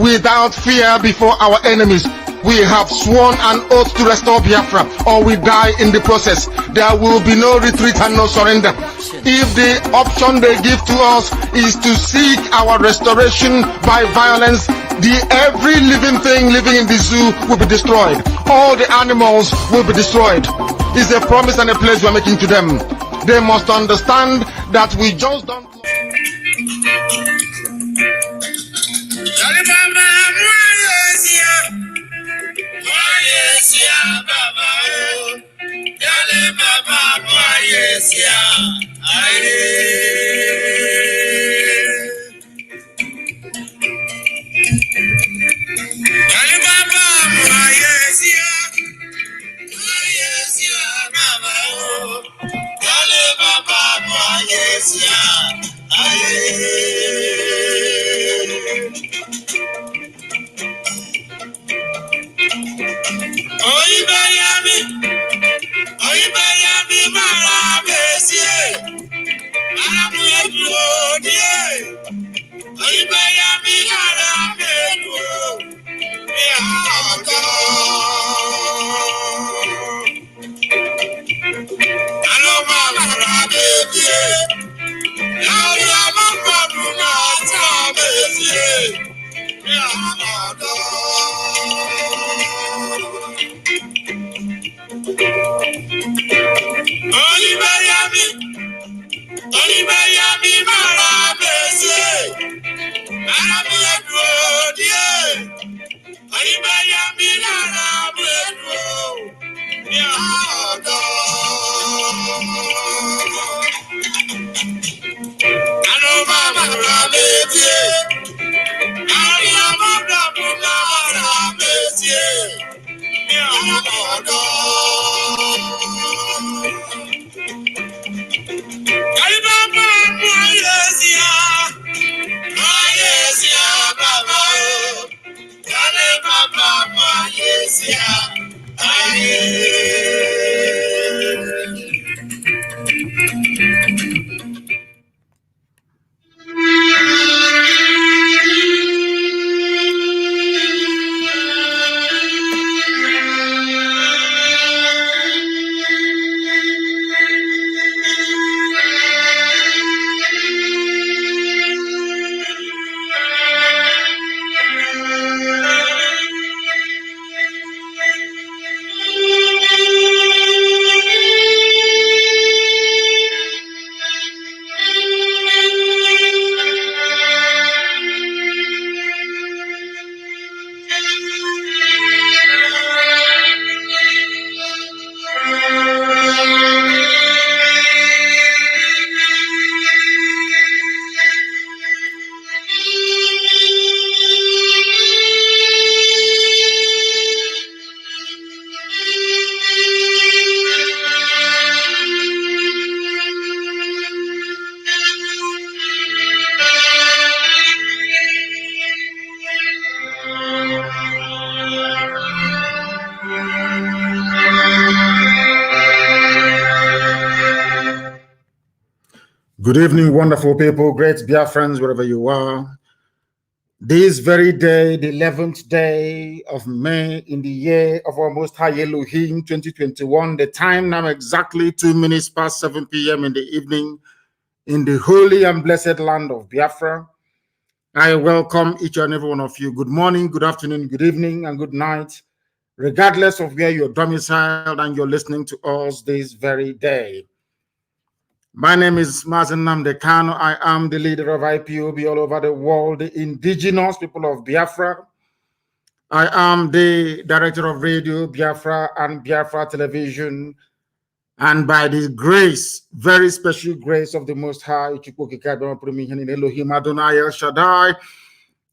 without fear before our enemies. We have sworn an oath to restore Biafra, or we die in the process. There will be no retreat and no surrender. If the option they give to us is to seek our restoration by violence, every living thing living in the zoo will be destroyed. All the animals will be destroyed. It's a promise and a pledge we're making to them. They must understand that we just don't... Good evening, wonderful people, great Biafrans, wherever you are. This very day, the 11th day of May in the year of our Most High Elohim 2021, the time now exactly 2 minutes past 7 p.m. in the evening in the holy and blessed land of Biafra. I welcome each and every one of you. Good morning, good afternoon, good evening, and good night, regardless of where you're domiciled and you're listening to us this very day. My name is Mazi Nnamdi Kanu. I am the leader of IPOB all over the world, the indigenous people of Biafra. I am the director of Radio Biafra and Biafra Television. And by the grace, very special grace of the Most High, Elohim Adonai El Shaddai,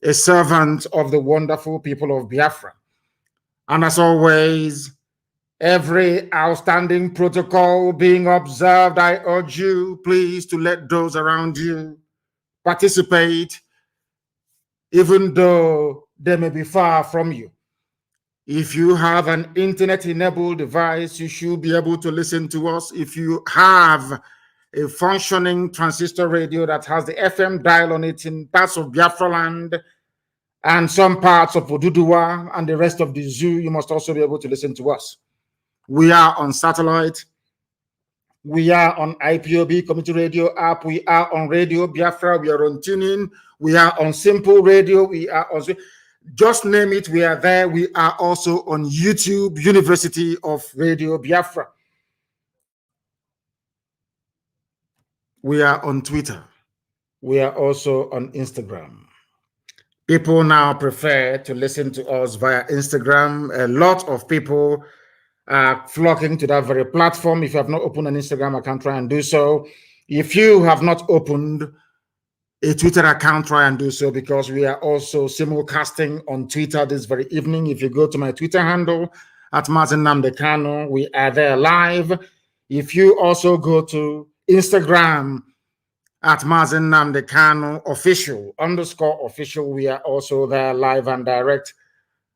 a servant of the wonderful people of Biafra. And as always, every outstanding protocol being observed, I urge you, please, to let those around you participate, even though they may be far from you. If you have an internet-enabled device, you should be able to listen to us. If you have a functioning transistor radio that has the FM dial on it in parts of Biafra land, and some parts of Oduduwa and the rest of the zoo, you must also be able to listen to us. We are on satellite. We are on IPOB Community Radio app. We are on Radio Biafra. We are on TuneIn. We are on Simple Radio. We are on, just name it, we are there. We are also on YouTube, University of Radio Biafra. We are on Twitter. We are also on Instagram. People now prefer to listen to us via Instagram. A lot of people are flocking to that very platform. If you have not opened an Instagram account, try and do so. If you have not opened a Twitter account, try and do so, because we are also simulcasting on Twitter this very evening. If you go to my Twitter handle at Mazi Nnamdi Kanu, we are there live. If you also go to Instagram at Mazi Nnamdi Kanu _official, we are also there live and direct.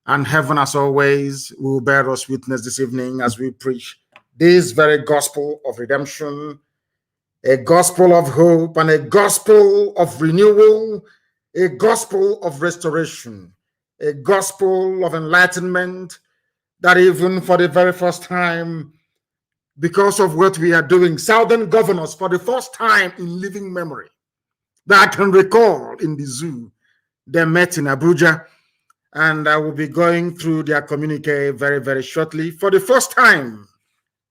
And heaven, as always, will bear us witness this evening as we preach this very gospel of redemption, a gospel of hope, and a gospel of renewal, a gospel of restoration, a gospel of enlightenment, that even for the very first time, because of what we are doing, Southern governors, for the first time in living memory that I can recall in the zoo, they met in Abuja, and I will be going through their communique very, very shortly. For the first time,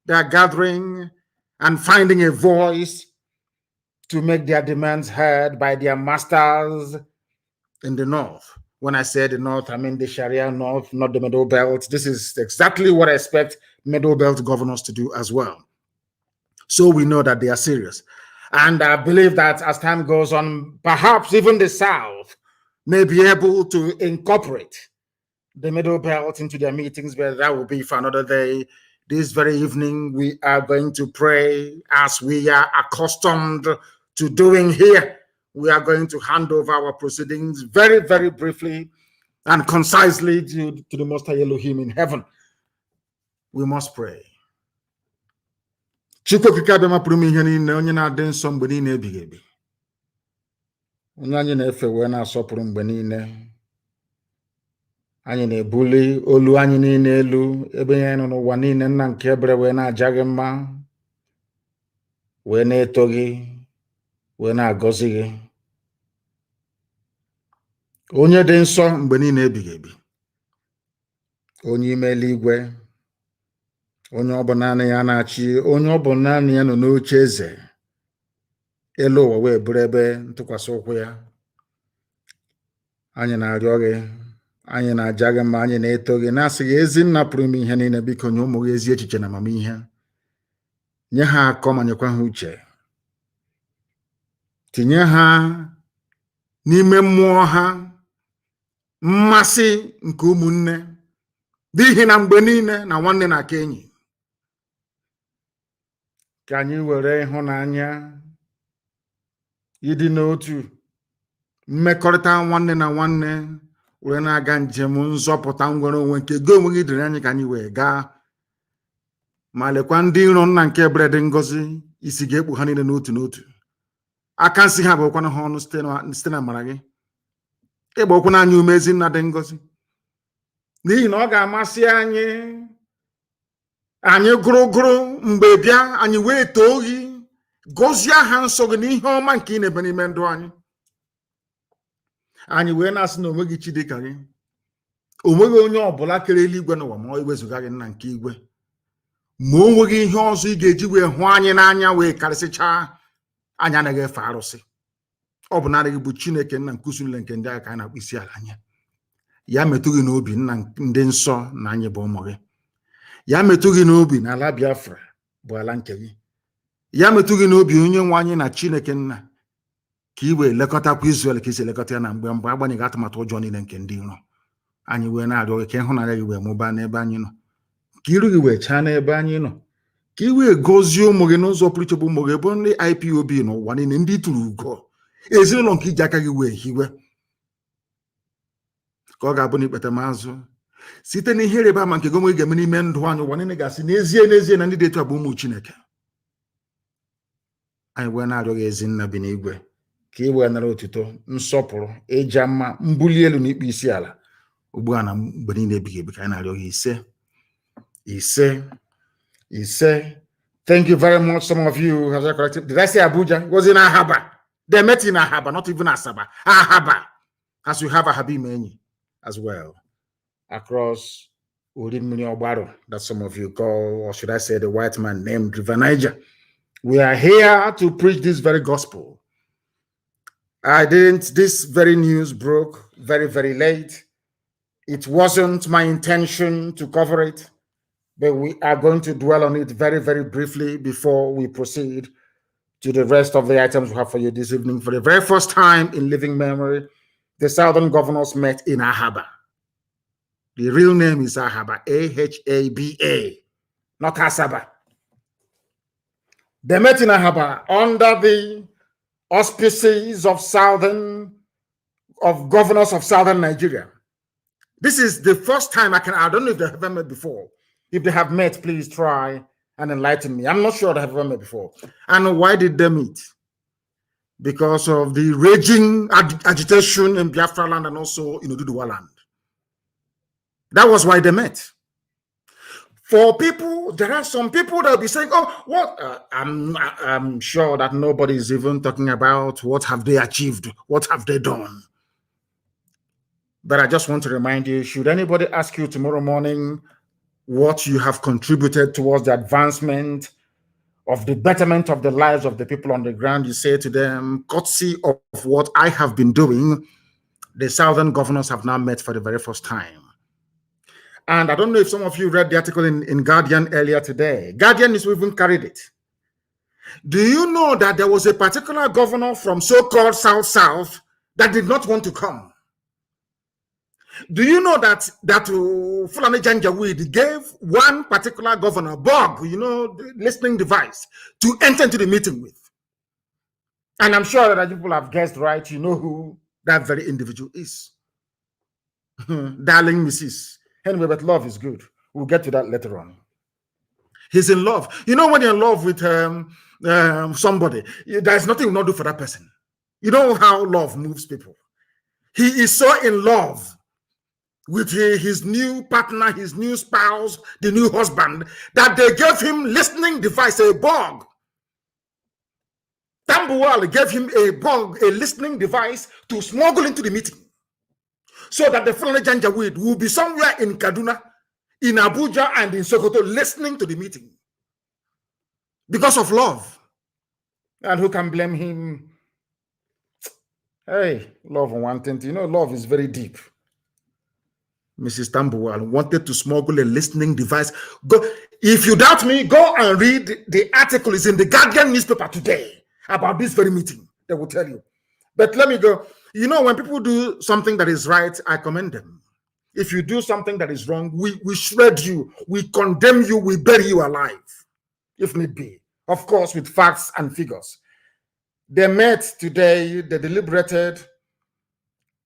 they are gathering and finding a voice to make their demands heard by their masters in the North. When I say the North, I mean the Sharia North, not the Middle Belt. This is exactly what I expect Middle Belt governors to do as well. So we know that they are serious. And I believe that as time goes on, perhaps even the South may be able to incorporate the Middle Belt into their meetings, but that will be for another day. This very evening, we are going to pray as we are accustomed to doing here. We are going to hand over our proceedings very, very briefly and concisely to the Most High Elohim in heaven. We must pray. Chukwu okike abịa mapụrụ m ihe niile, onye na-adị nsọ mgbe niile ebighị ebi, onye anyị na-efe wee na-asọpụrụ mgbe niile. Anyị na-ebuli olu anyị niile elu ebe ya nọ n'ụwa niile, nna nke ebere, wee na-aja gị mma, wee na-eto gị, wee na-agọzi gị, onye dị nsọ mgbe niile ebighị ebi, onye ime eluigwe, onye ọ bụ naanị ya na-achị, onye ọ bụ naanị ya nọ n'oche eze elu ụwa wee bụrụ ebe ntụkwasị ụkwụ ya. Anyị na-arịọ gị, anyị na-aja gị mma, anyị na-eto gị, na-asị gị, ezi nna pụrụ ime ihe niile, biko nye ụmụ gị ezi echiche na amamihe, nye ha akọ ma nyekwa ha uche, tinye ha n'ime mmụọ ha mmasị nke ụmụnne, n'ihi na mgbe niile na nwanne na-aka enyi. Ka anyị were ịhụnanya, ịdị n'otu, mmekọrịta nwanne na nwanne were na-aga njem nzọpụta nwere onwe nke gị onwe gị dịrị anyị, ka anyị wee gaa. Ma lekwa ndị iro nna nke ebere dị ngọzi, isi ga-ekpu ha niile n'otu n'otu. Aka nsị ha bụkwana ha ọnụ site na amara gị. Ịgba okwu n'anya ume, ezi nna dị ngọzi, n'ihi na ọ ga-amasị anyị gụrụgụrụ mgbe bịa anyị wee too gị, gọzie aha nsọ gị n'ihe ọma nke ị na-ebe n'ime ndụ anyị. Anyị wee na-asị na onweghị chi dị ka gị, onweghị onye ọbụla kere eluigwe n'ụwa ma ọ iwezuga gị, nna nke igwe, ma o nweghị ihe ọzọ ị ga-eji wee hụ anyị n'anya wee karịsịchaa. Anyị anaghị efe arụsị, ọ bụ naanị gị bụ Chineke, nna nke usu niile nke ndị agha, ka anyị na-akpụ isi ala anya. Ya metụ gị n'obi, nna ndị nsọ, na anyị bụ ụmụ gị. Ya metụ gị n'obi na ala Biafra bụ ala nke gị. Ya metụ gị n'obi, onye nwe anyị na Chineke nna, ka i wee lekọtakwa Izrel ka isi elekọta ya na mgbe agbanyeghị atụmatụ ụjọ niile nke ndị iro. Anyị wee na-arịọ gị ka ịhụnanya gị wee mụbaa n'ebe anyị nọ, ka iru gị wee chaa n'ebe anyị nọ, ka i wee gọzie ụmụ gị n'ụzọ pụrụ iche, bụ ụmụ gị bụ ndị IPOB n'ụwa niile, ndị tụrụ ugo, ezinụlọ nke iji aka gị wee hiwe, ka ọ ga-abụ na ikpete m azụ site n'ihe ịrịba ama nke gị onwe ga-eme n'ime ndụ anyị. Ụwa niile ga-asị n'ezie n'ezie na ndị dị etu a bụ ụmụ Chineke. Anyị wee na-arịọ gị, ezi nna bi n'igwe, ka iwe nara otuto nsọpụrụ eja mma mbuli elu na ikpe isi ala ugbu a na mgbe niile ebighị ebi ka anyị na-arịọ gị ise. Thank you very much. Some of you have corrected. Did I say Abuja? It was in Ahaba. They met in Ahaba, not even Asaba. Ahaba. As you have a Habimeni as well. Across Udimuni Obaro, that some of you call, or should I say, the white man named River Niger. We are here to preach this very gospel. This very news broke very, very late. It wasn't my intention to cover it, but we are going to dwell on it very, very briefly before we proceed to the rest of the items we have for you this evening. For the very first time in living memory, the Southern governors met in Ahaba. The real name is Ahaba, A-H-A-B-A, not Asaba. They met in Ahaba under the auspices of governors of Southern Nigeria. This is the first time I don't know if they have ever met before. If they have met, please try and enlighten me. I'm not sure they have ever met before. And why did they meet? Because of the raging agitation in Biafra land and also in Oduduwa land. That was why they met. For people, there are some people that will be saying, oh, what? I'm sure that nobody is even talking about what have they achieved, what have they done. But I just want to remind you, should anybody ask you tomorrow morning what you have contributed towards the advancement of the betterment of the lives of the people on the ground, you say to them, courtesy of what I have been doing, the Southern governors have now met for the very first time. And I don't know if some of you read the article in Guardian earlier today. Guardian is even carried it. Do you know that there was a particular governor from so-called South that did not want to come? Do you know that Fulani Janjaweed gave one particular governor, Bob, the listening device, to enter into the meeting with? And I'm sure that people have guessed right. You know who that very individual is. Darling Mrs. Anyway, but love is good. We'll get to that later on. He's in love. You know, when you're in love with somebody, there's nothing you not do for that person. You know how love moves people. He is so in love with his new partner, his new spouse, the new husband, that they gave him listening device, a bug. Tambuwal gave him a bug, a listening device to smuggle into the meeting, so that the Fulani Janjaweed will be somewhere in Kaduna, in Abuja, and in Sokoto listening to the meeting because of love. And who can blame him? Hey, love and wanting to, love is very deep. Mrs. Tambuwal wanted to smuggle a listening device. Go, if you doubt me, go and read the article. It's in the Guardian newspaper today about this very meeting. They will tell you. But let me go. When people do something that is right, I commend them. If you do something that is wrong, we shred you, we condemn you, we bury you alive, if need be. Of course, with facts and figures. They met today, they deliberated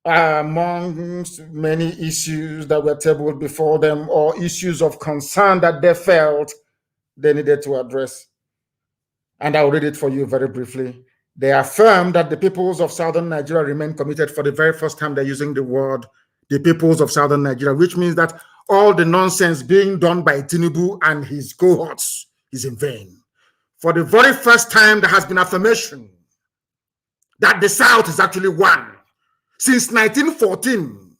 amongst many issues that were tabled before them, or issues of concern that they felt they needed to address. And I'll read it for you very briefly. They affirmed that the peoples of Southern Nigeria remain committed. For the very first time, they're using the word, the peoples of Southern Nigeria, which means that all the nonsense being done by Tinubu and his cohorts is in vain. For the very first time, there has been affirmation that the South is actually one. Since 1914,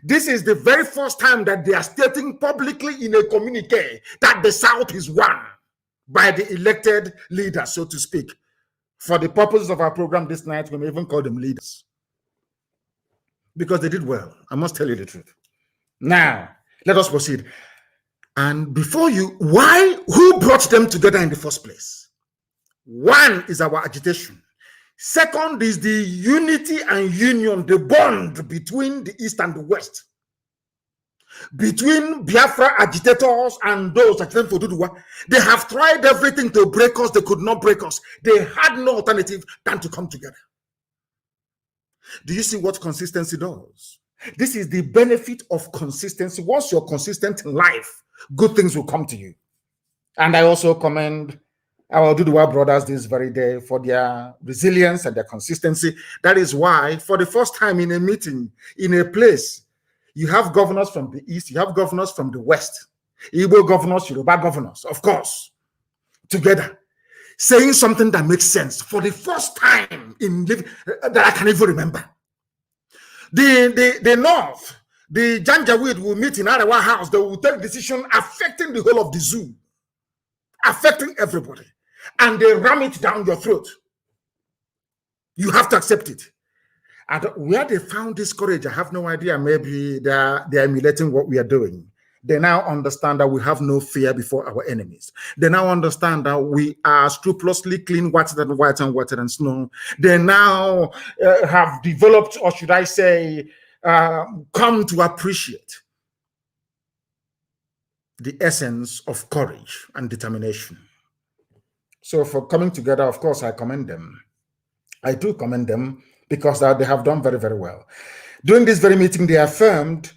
this is the very first time that they are stating publicly in a communique that the South is one by the elected leaders, so to speak. For the purposes of our program this night, we may even call them leaders, because they did well. I must tell you the truth. Now, let us proceed. And before who brought them together in the first place? One is our agitation. Second is the unity and union, the bond between the East and the West. Between Biafra agitators and those agitating for Oduduwa. They have tried everything to break us. They could not break us. They had no alternative than to come together. Do you see what consistency does? This is the benefit of consistency. Once you're consistent in life, good things will come to you. And I also commend our Duduwa brothers this very day for their resilience and their consistency. That is why, for the first time in a meeting, in a place, you have governors from the east, you have governors from the west, Igbo governors, Yoruba governors, of course, together, saying something that makes sense for the first time in that I can even remember. The North, the Janjaweed will meet in Arawa House. They will take decision affecting the whole of the zoo, affecting everybody, and they ram it down your throat. You have to accept it. And where they found this courage, I have no idea. Maybe they are emulating what we are doing. They now understand that we have no fear before our enemies. They now understand that we are scrupulously clean, whiter than white and whiter than snow. They now have developed, or should I say, come to appreciate the essence of courage and determination. So for coming together, of course, I commend them. I do commend them because they have done very, very well. During this very meeting, they affirmed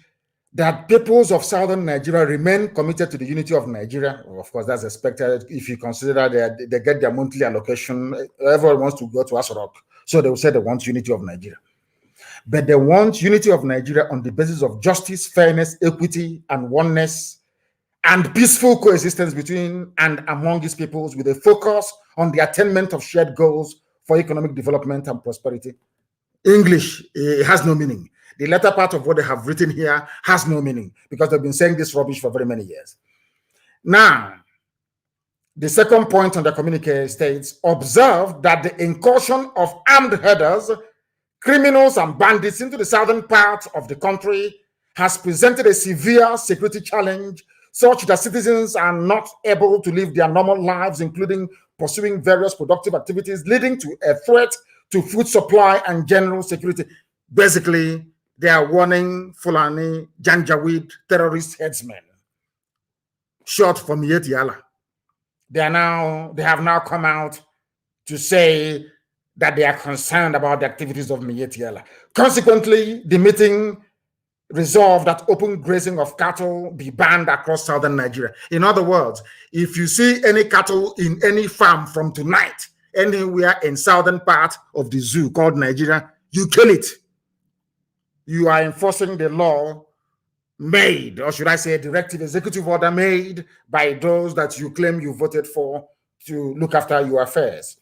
that peoples of southern Nigeria remain committed to the unity of Nigeria. Well, of course, that's expected if you consider that they get their monthly allocation. Everyone wants to go to Asorok, so they will say they want unity of Nigeria. But they want unity of Nigeria on the basis of justice, fairness, equity, and oneness, and peaceful coexistence between and among these peoples with a focus on the attainment of shared goals for economic development and prosperity. English, it has no meaning. The latter part of what they have written here has no meaning because they've been saying this rubbish for very many years. Now, the second point on the communique states, observe that the incursion of armed herders, criminals and bandits into the southern part of the country has presented a severe security challenge such that citizens are not able to live their normal lives, including pursuing various productive activities, leading to a threat to food supply and general security. Basically, they are warning Fulani Janjaweed terrorist headsmen, short for Miet Yala. They have now come out to say that they are concerned about the activities of Miet Yala. Consequently, the meeting resolved that open grazing of cattle be banned across southern Nigeria. In other words, if you see any cattle in any farm from tonight, anywhere in southern part of the zoo called Nigeria, you kill it. You are enforcing the law made, or should I say, directive executive order made by those that you claim you voted for to look after your affairs.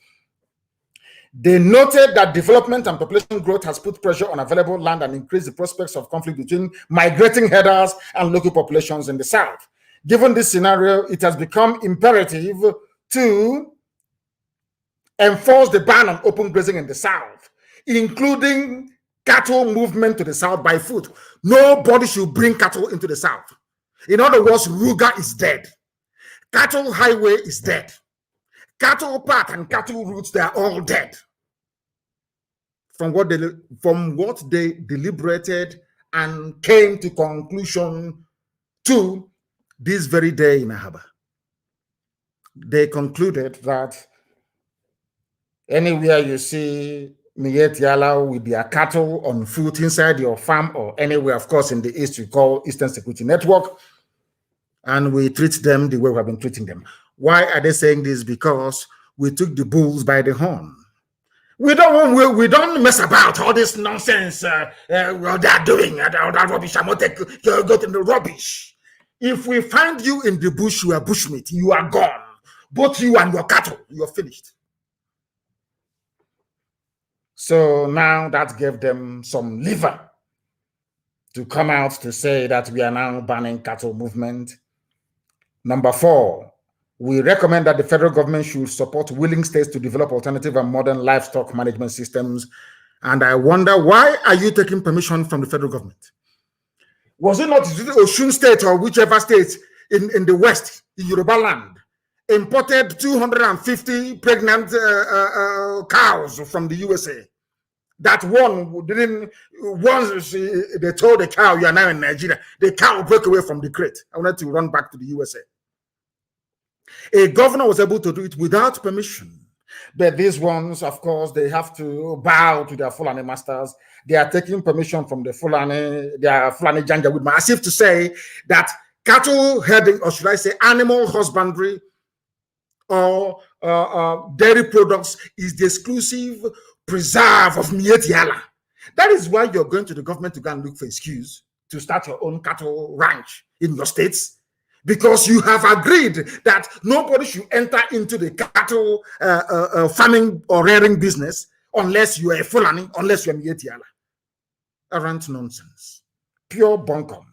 They noted that development and population growth has put pressure on available land and increased the prospects of conflict between migrating herders and local populations in the south. Given this scenario, it has become imperative to enforce the ban on open grazing in the south, including cattle movement to the south by foot. Nobody should bring cattle into the south. In other words, Ruga is dead. Cattle highway is dead. Cattle path and cattle routes, they are all dead. From what they deliberated and came to conclusion to this very day in Ahaba. They concluded that anywhere you see Miet Yala with their cattle on foot inside your farm or anywhere, of course, in the East, we call Eastern Security Network, and we treat them the way we have been treating them. Why are they saying this? Because we took the bulls by the horn. We don't mess about all this nonsense what they're doing, that rubbish. I'm not taking you go to the rubbish. If we find you in the bush, you are bushmeat, you are gone. Both you and your cattle, you're finished. So now that gave them some liver to come out to say that we are now banning cattle movement. Number 4, we recommend that the federal government should support willing states to develop alternative and modern livestock management systems. And I wonder, why are you taking permission from the federal government? Was it not Oshun State or whichever state in the West, in Yoruba land, imported 250 pregnant cows from the USA? That one didn't, once they told the cow, you are now in Nigeria, the cow broke away from the crate. I wanted to run back to the USA. A governor was able to do it without permission. But these ones, of course, they have to bow to their Fulani masters. They are taking permission from the Fulani, their Fulani Janjaweed, as if to say that cattle herding, or should I say animal husbandry, or dairy products is the exclusive preserve of Mietiala. That is why you're going to the government to go and look for excuse to start your own cattle ranch in your states, because you have agreed that nobody should enter into the cattle farming or rearing business unless you are a Fulani, unless you are Mietiala. Arrant nonsense. Pure bunkum.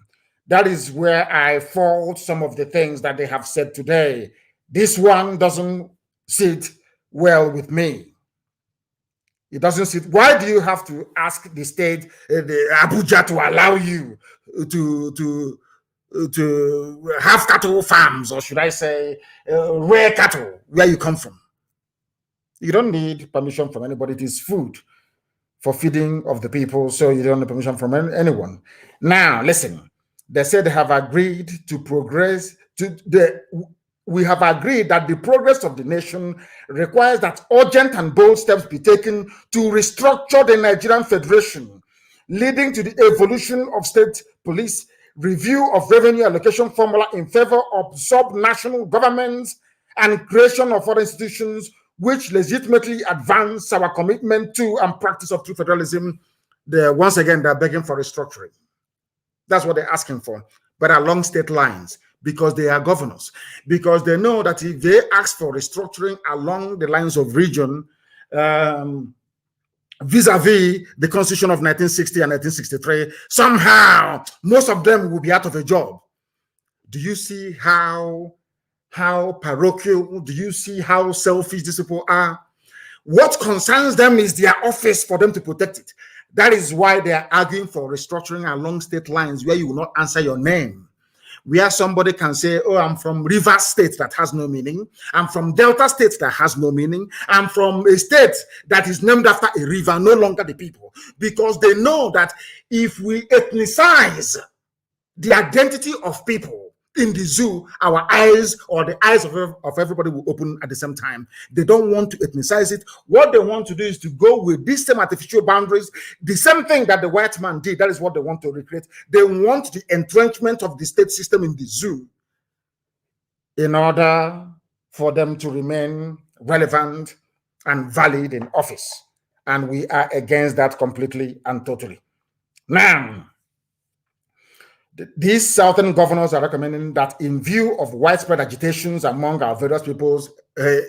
That is where I fault some of the things that they have said today. This one doesn't sit well with me. It doesn't sit. Why do you have to ask the state, the Abuja, to allow you to have cattle farms, or should I say, rare cattle, where you come from? You don't need permission from anybody. It is food for feeding of the people, so you don't need permission from anyone. Now, listen. They said they have agreed to progress. We have agreed that the progress of the nation requires that urgent and bold steps be taken to restructure the Nigerian Federation, leading to the evolution of state police, review of revenue allocation formula in favor of sub-national governments, and creation of other institutions which legitimately advance our commitment to and practice of true federalism. Once again, they're begging for restructuring. That's what they're asking for, but along state lines, because they are governors, because they know that if they ask for restructuring along the lines of region, vis-a-vis the Constitution of 1960 and 1963, somehow most of them will be out of a job. Do you see how parochial? Do you see how selfish these people are? What concerns them is their office for them to protect it. That is why they are arguing for restructuring along state lines where you will not answer your name. Where somebody can say, oh, I'm from Rivers State, that has no meaning. I'm from Delta State, that has no meaning. I'm from a state that is named after a river, no longer the people. Because they know that if we ethnicize the identity of people in the zoo, our eyes, or the eyes of everybody, will open at the same time. They don't want to ethnicize it. What they want to do is to go with these same artificial boundaries, the same thing that the white man did. That is what they want to recreate. They want the entrenchment of the state system in the zoo in order for them to remain relevant and valid in office. And we are against that completely and totally. Now, these southern governors are recommending that in view of widespread agitations among our various peoples,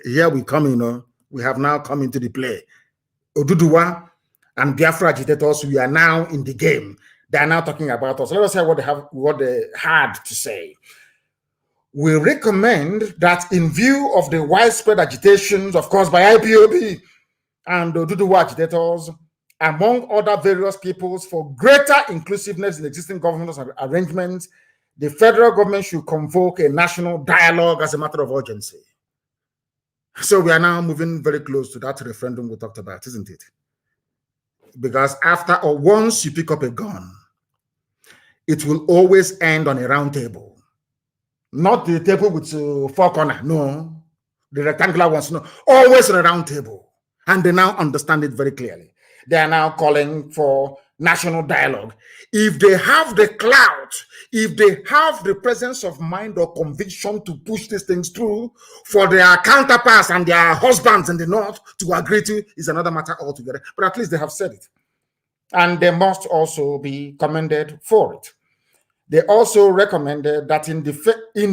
here we come, we have now come into the play. Oduduwa and Biafra agitators, we are now in the game. They are now talking about us. Let us hear what they had to say. We recommend that in view of the widespread agitations, of course, by IPOB and Oduduwa agitators, among other various peoples, for greater inclusiveness in existing government arrangements, the federal government should convoke a national dialogue as a matter of urgency. So we are now moving very close to that referendum we talked about, isn't it? Because after or once you pick up a gun, it will always end on a round table. Not the table with four corners, no. The rectangular ones, no. Always on a round table. And they now understand it very clearly. They are now calling for national dialogue. If they have the clout, if they have the presence of mind or conviction to push these things through, for their counterparts and their husbands in the north to agree to, is another matter altogether. But at least they have said it. And they must also be commended for it. They also recommended that in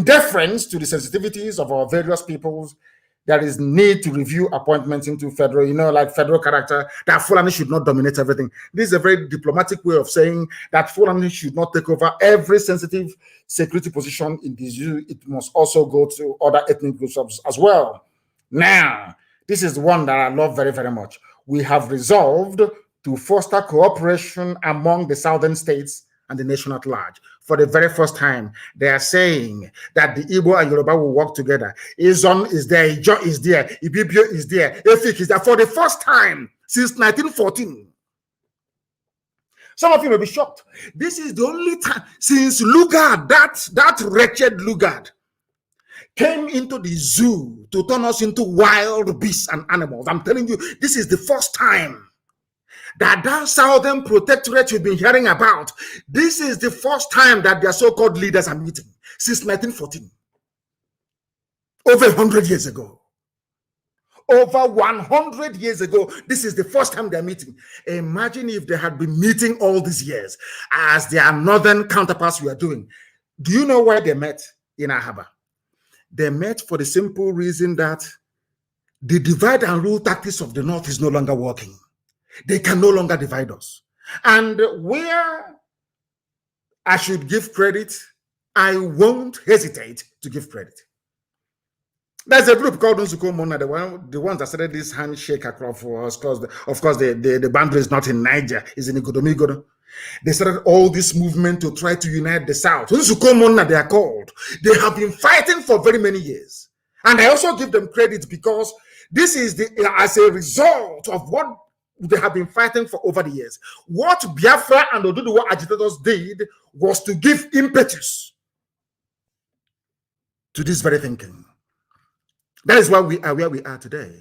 deference to the sensitivities of our various peoples, there is need to review appointments into federal, like federal character, that Fulani should not dominate everything. This is a very diplomatic way of saying that Fulani should not take over every sensitive security position in the zoo. It must also go to other ethnic groups as well. Now, this is one that I love very, very much. We have resolved to foster cooperation among the southern states and the nation at large. For the very first time, they are saying that the Igbo and Yoruba will work together. Izon is there, Ijo is there, Ibibio is there, Efik is there. For the first time since 1914. Some of you may be shocked. This is the only time since Lugard, that wretched Lugard, came into the zoo to turn us into wild beasts and animals. I'm telling you, this is the first time that southern protectorate you've been hearing about, this is the first time that their so-called leaders are meeting since 1914, over 100 years ago. over 100 years ago. This is the first time they're meeting. Imagine if they had been meeting all these years as their northern counterparts were doing. Do you know why they met in Ahaba? They met for the simple reason that the divide and rule tactics of the North is no longer working. They can no longer divide us. And where I should give credit, I won't hesitate to give credit. There's a group called Nsuko Mona, the ones that started this handshake across for us, because of course the boundary is not in Niger, it's in Igodomigodo. They started all this movement to try to unite the South. Nsuko Mona, they are called. They have been fighting for very many years. And I also give them credit because this is as a result of what they have been fighting for over the years. What Biafra and Oduduwa agitators did was to give impetus to this very thinking. That is why we are where we are today.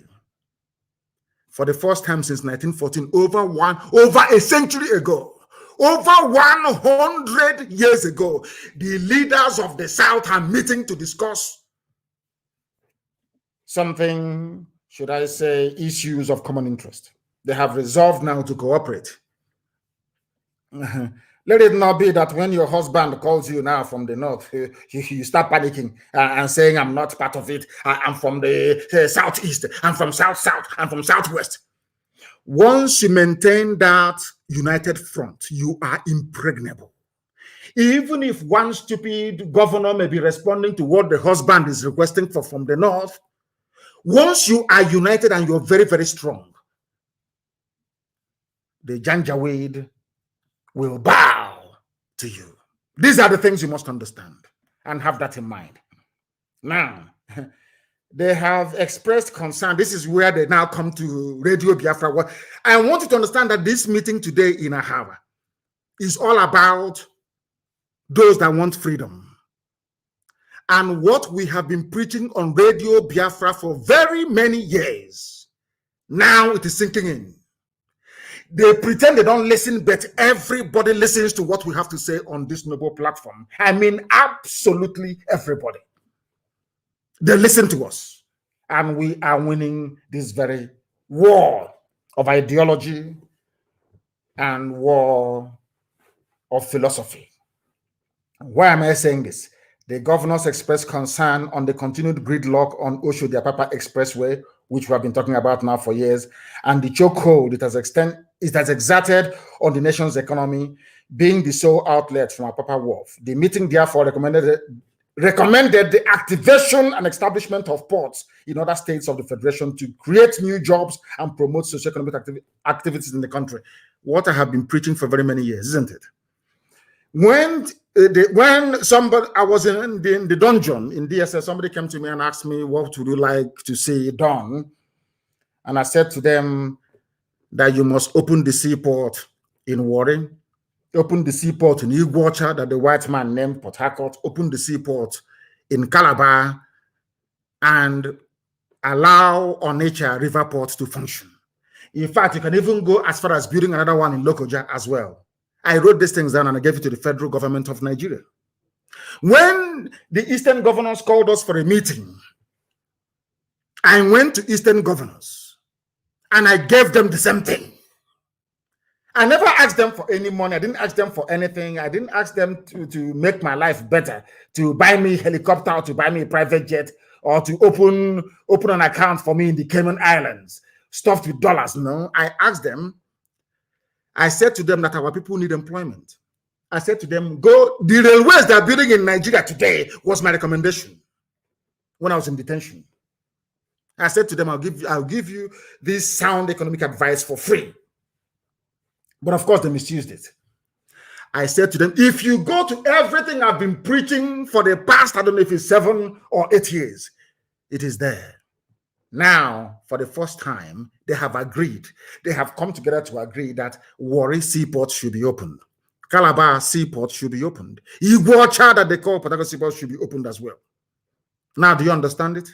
For the first time since 1914, over a century ago, over 100 years ago, the leaders of the South are meeting to discuss something, should I say, issues of common interest. They have resolved now to cooperate. Let it not be that when your husband calls you now from the North, you start panicking and saying, I'm not part of it. I'm from the Southeast. I'm from South. I'm from Southwest. Once you maintain that united front, you are impregnable. Even if one stupid governor may be responding to what the husband is requesting from the North, once you are united and you're very, very strong, the Janjaweed will bow to you. These are the things you must understand and have that in mind. Now, they have expressed concern. This is where they now come to Radio Biafra. I want you to understand that this meeting today in Ahava is all about those that want freedom. And what we have been preaching on Radio Biafra for very many years, now it is sinking in. They pretend they don't listen, but everybody listens to what we have to say on this noble platform. I mean, absolutely everybody. They listen to us. And we are winning this very war of ideology and war of philosophy. Why am I saying this? The governors expressed concern on the continued gridlock on Oshodi Apapa Expressway, which we have been talking about now for years, and the chokehold it has exerted on the nation's economy, being the sole outlet from Apapa Wharf. The meeting therefore recommended the activation and establishment of ports in other states of the Federation to create new jobs and promote socioeconomic activities in the country. What I have been preaching for very many years, isn't it? When somebody, I was in the dungeon in DSS, somebody came to me and asked me, what would you like to see done? And I said to them that you must open the seaport in Warri, open the seaport in Iguacha that the white man named Port Harcourt, open the seaport in Calabar, and allow Onitsha River Port to function. In fact, you can even go as far as building another one in Lokoja as well. I wrote these things down and I gave it to the federal government of Nigeria. When the Eastern governors called us for a meeting, I went to Eastern governors and I gave them the same thing. I never asked them for any money. I didn't ask them for anything. I didn't ask them to make my life better, to buy me a helicopter, or to buy me a private jet, or to open an account for me in the Cayman Islands, stuffed with dollars. No, I asked them. I said to them that our people need employment. I said to them, go, the railways they're building in Nigeria today was my recommendation when I was in detention. I said to them, I'll give you this sound economic advice for free. But of course, they misused it. I said to them, if you go to everything I've been preaching for the past, I don't know if it's 7 or 8 years, it is there. Now, for the first time, they have agreed. They have come together to agree that Warri Seaport should be opened. Calabar Seaport should be opened. Iguacha, that they call Port Harcourt Seaport, should be opened as well. Now, do you understand it?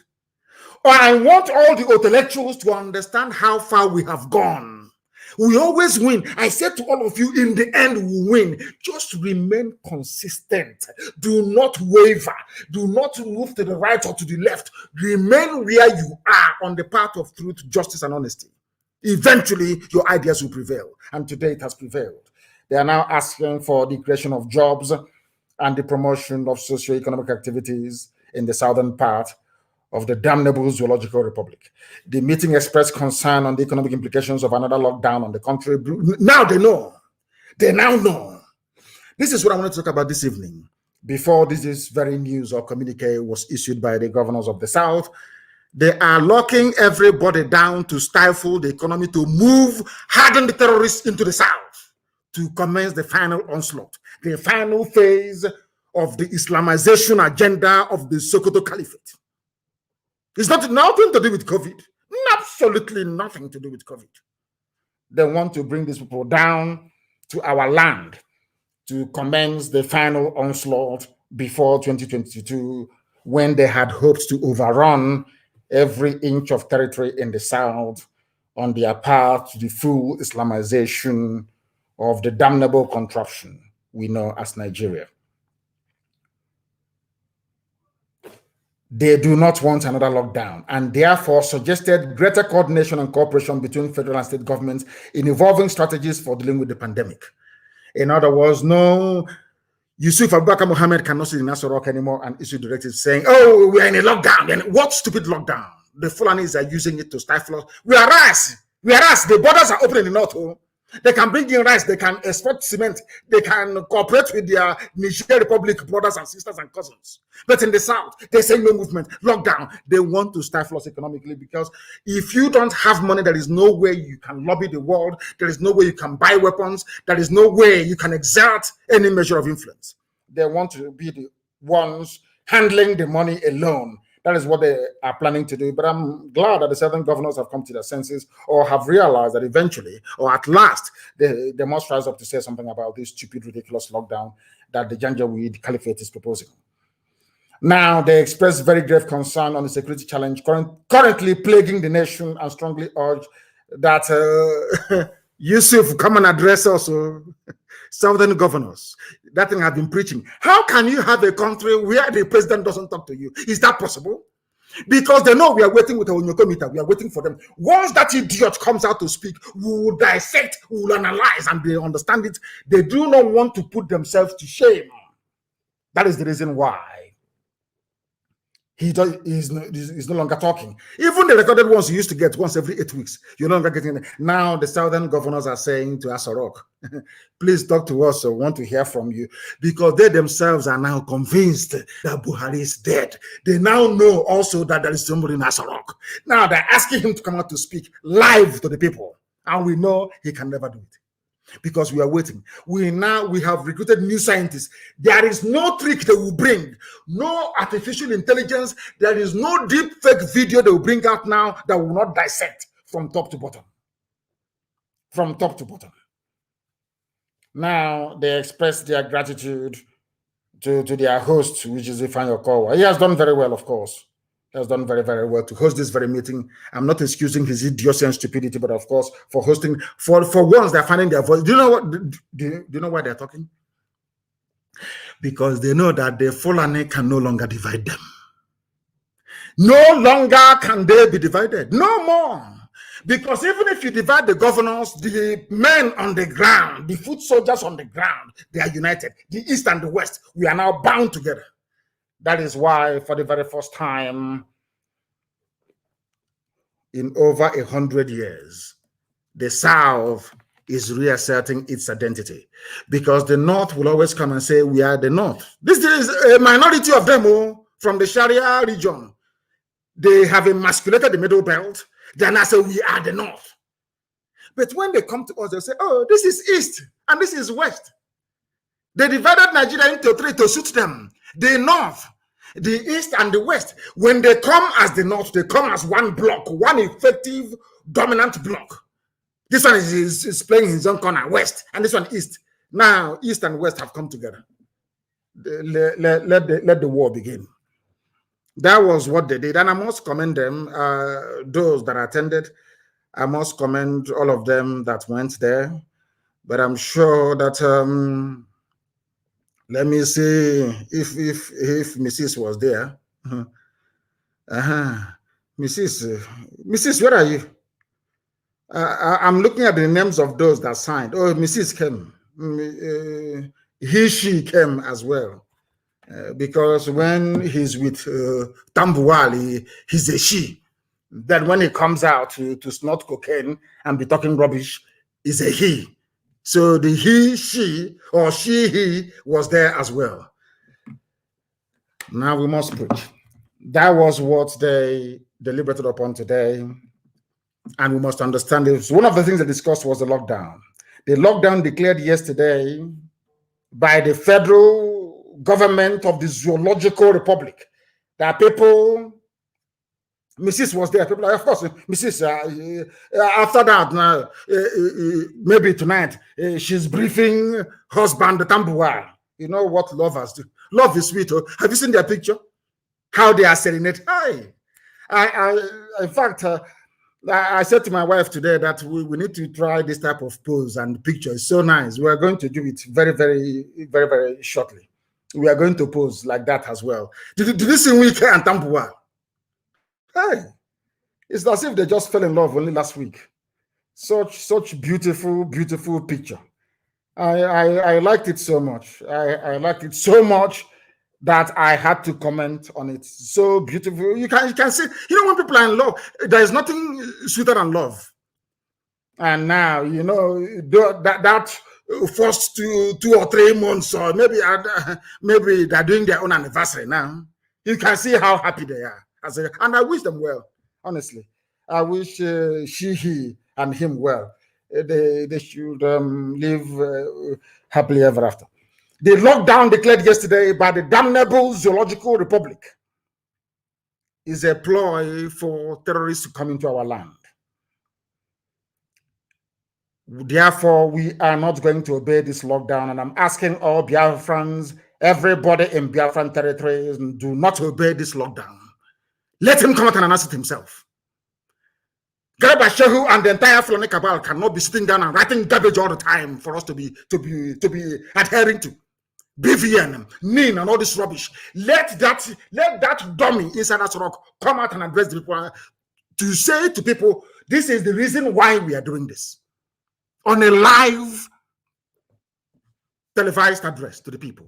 Or I want all the intellectuals to understand how far we have gone. We always win. I said to all of you, in the end, we win. Just remain consistent. Do not waver. Do not move to the right or to the left. Remain where you are on the path of truth, justice, and honesty. Eventually, your ideas will prevail. And today it has prevailed. They are now asking for the creation of jobs and the promotion of socio-economic activities in the southern part of the damnable Zoological Republic. The meeting expressed concern on the economic implications of another lockdown on the country. Now they know. They now know. This is what I want to talk about this evening. Before this very news or communique was issued by the governors of the South, they are locking everybody down to stifle the economy, to move, harden the terrorists into the South, to commence the final onslaught, the final phase of the Islamization agenda of the Sokoto Caliphate. It's nothing to do with COVID. Absolutely nothing to do with COVID. They want to bring these people down to our land to commence the final onslaught before 2022, when they had hoped to overrun every inch of territory in the South on their path to the full Islamization of the damnable contraption we know as Nigeria. They do not want another lockdown, and therefore suggested greater coordination and cooperation between federal and state governments in evolving strategies for dealing with the pandemic. In other words, no, Yusuf Abubakar Mohammed cannot sit in Aso Rock anymore and issue directives saying, oh, we are in a lockdown. And what stupid lockdown? The Fulanis are using it to stifle us. Whereas the borders are open in the north. Oh. They can bring in rice, they can export cement, they can cooperate with their Niger Republic brothers and sisters and cousins. But in the South, they say no movement, lockdown. They want to stifle us economically, because if you don't have money, there is no way you can lobby the world, there is no way you can buy weapons, there is no way you can exert any measure of influence. They want to be the ones handling the money alone. That is what they are planning to do. But I'm glad that the southern governors have come to their senses, or have realized that eventually, or at last, they must rise up to say something about this stupid, ridiculous lockdown that the Janjaweed Caliphate is proposing. Now, they express very grave concern on the security challenge currently plaguing the nation, and strongly urge that Yusuf come and address also southern governors. That thing I've been preaching. How can you have a country where the president doesn't talk to you? Is that possible? Because they know we are waiting with our Onyoko. We are waiting for them. Once that idiot comes out to speak, we will dissect, we will analyze, and they understand it. They do not want to put themselves to shame. That is the reason why he's no longer talking. Even the recorded ones you used to get once every 8 weeks, you're no longer getting it. Now the southern governors are saying to Aso Rock, please talk to us, so we want to hear from you, because they themselves are now convinced that Buhari is dead. They now know also that there is somebody in Aso Rock. Now they're asking him to come out to speak live to the people, and we know he can never do it, because we are waiting. We have recruited new scientists. There is no trick they will bring, no artificial intelligence. There is no deep fake video they will bring out now that will not dissect from top to bottom. From top to bottom. Now they express their gratitude to their host, which is Ifeanyi Okowa. He has done very well, of course. He has done very, very well to host this very meeting. I'm not excusing his idiocy and stupidity, but of course, for hosting, for once, they're finding their voice. Do you know what? Do you know why they're talking? Because they know that the Fulani can no longer divide them. No longer can they be divided. No more. Because even if you divide the governors, the men on the ground, the foot soldiers on the ground, they are united. The East and the West, we are now bound together. That is why, for the very first time in over 100 years, the South is reasserting its identity. Because the North will always come and say, we are the North. This is a minority of them from the Sharia region. They have emasculated the Middle Belt. Then I say, we are the North. But when they come to us, they say, oh, this is East and this is West. They divided Nigeria into three to suit them. The North, the East, and the West. When they come as the North, they come as one block, one effective, dominant block. This one is playing his own corner, West, and this one East. Now, East and West have come together. Let the war begin. That was what they did, and I must commend them, those that attended. I must commend all of them that went there. But I'm sure that let me see if Mrs. was there. Mrs. Where are you? I'm looking at the names of those that signed. Oh, Mrs. came. She came as well. Because when he's with Tambuwal, he's a she. Then when he comes out to snort cocaine and be talking rubbish, is a he. So the he, she, or she, he was there as well. Now we must preach. That was what they deliberated upon today. And we must understand this. One of the things they discussed was the lockdown. The lockdown declared yesterday by the federal government of the Zoological Republic. That people, Mrs. was there. People, of course, Mrs. After that, now maybe tonight she's briefing husband Tambuwal. You know what lovers do? Love is sweet. Oh. Have you seen their picture? How they are serenade? Hi. In fact, I said to my wife today that we need to try this type of pose and picture. It's so nice. We are going to do it very, very, very, very shortly. We are going to pose like that as well. Did you see Wike and Tambuwal? Hey, it's as if they just fell in love only last week. Such beautiful, beautiful picture. I liked it so much. I liked it so much that I had to comment on it. So beautiful. You can see, you know, when people are in love, there is nothing sweeter than love. And now, you know, that first 2 or 3 months, or maybe they're doing their own anniversary now. You can see how happy they are. And I wish them well, honestly. I wish she, he, and him well. They should live happily ever after. The lockdown declared yesterday by the damnable Zoological Republic is a ploy for terrorists to come into our land. Therefore, we are not going to obey this lockdown, and I'm asking all Biafrans, everybody in Biafran territories, do not obey this lockdown. Let him come out and announce it himself. Garba Shehu and the entire Fulani cabal cannot be sitting down and writing garbage all the time for us to be adhering to. BVN, NIN, and all this rubbish. Let that dummy inside that rock come out and address the people to say to people, this is the reason why we are doing this. On a live televised address to the people.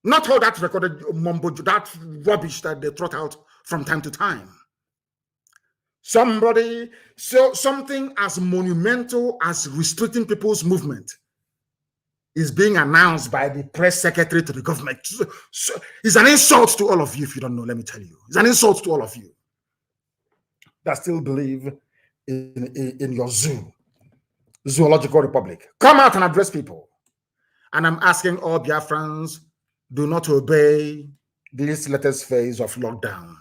Not all that recorded mumbo, that rubbish that they throw out from time to time. Something as monumental as restricting people's movement is being announced by the press secretary to the government. So it's an insult to all of you if you don't know, let me tell you. It's an insult to all of you that still believe in your Zoological Republic. Come out and address people. And I'm asking all Biafrans, do not obey this latest phase of lockdown.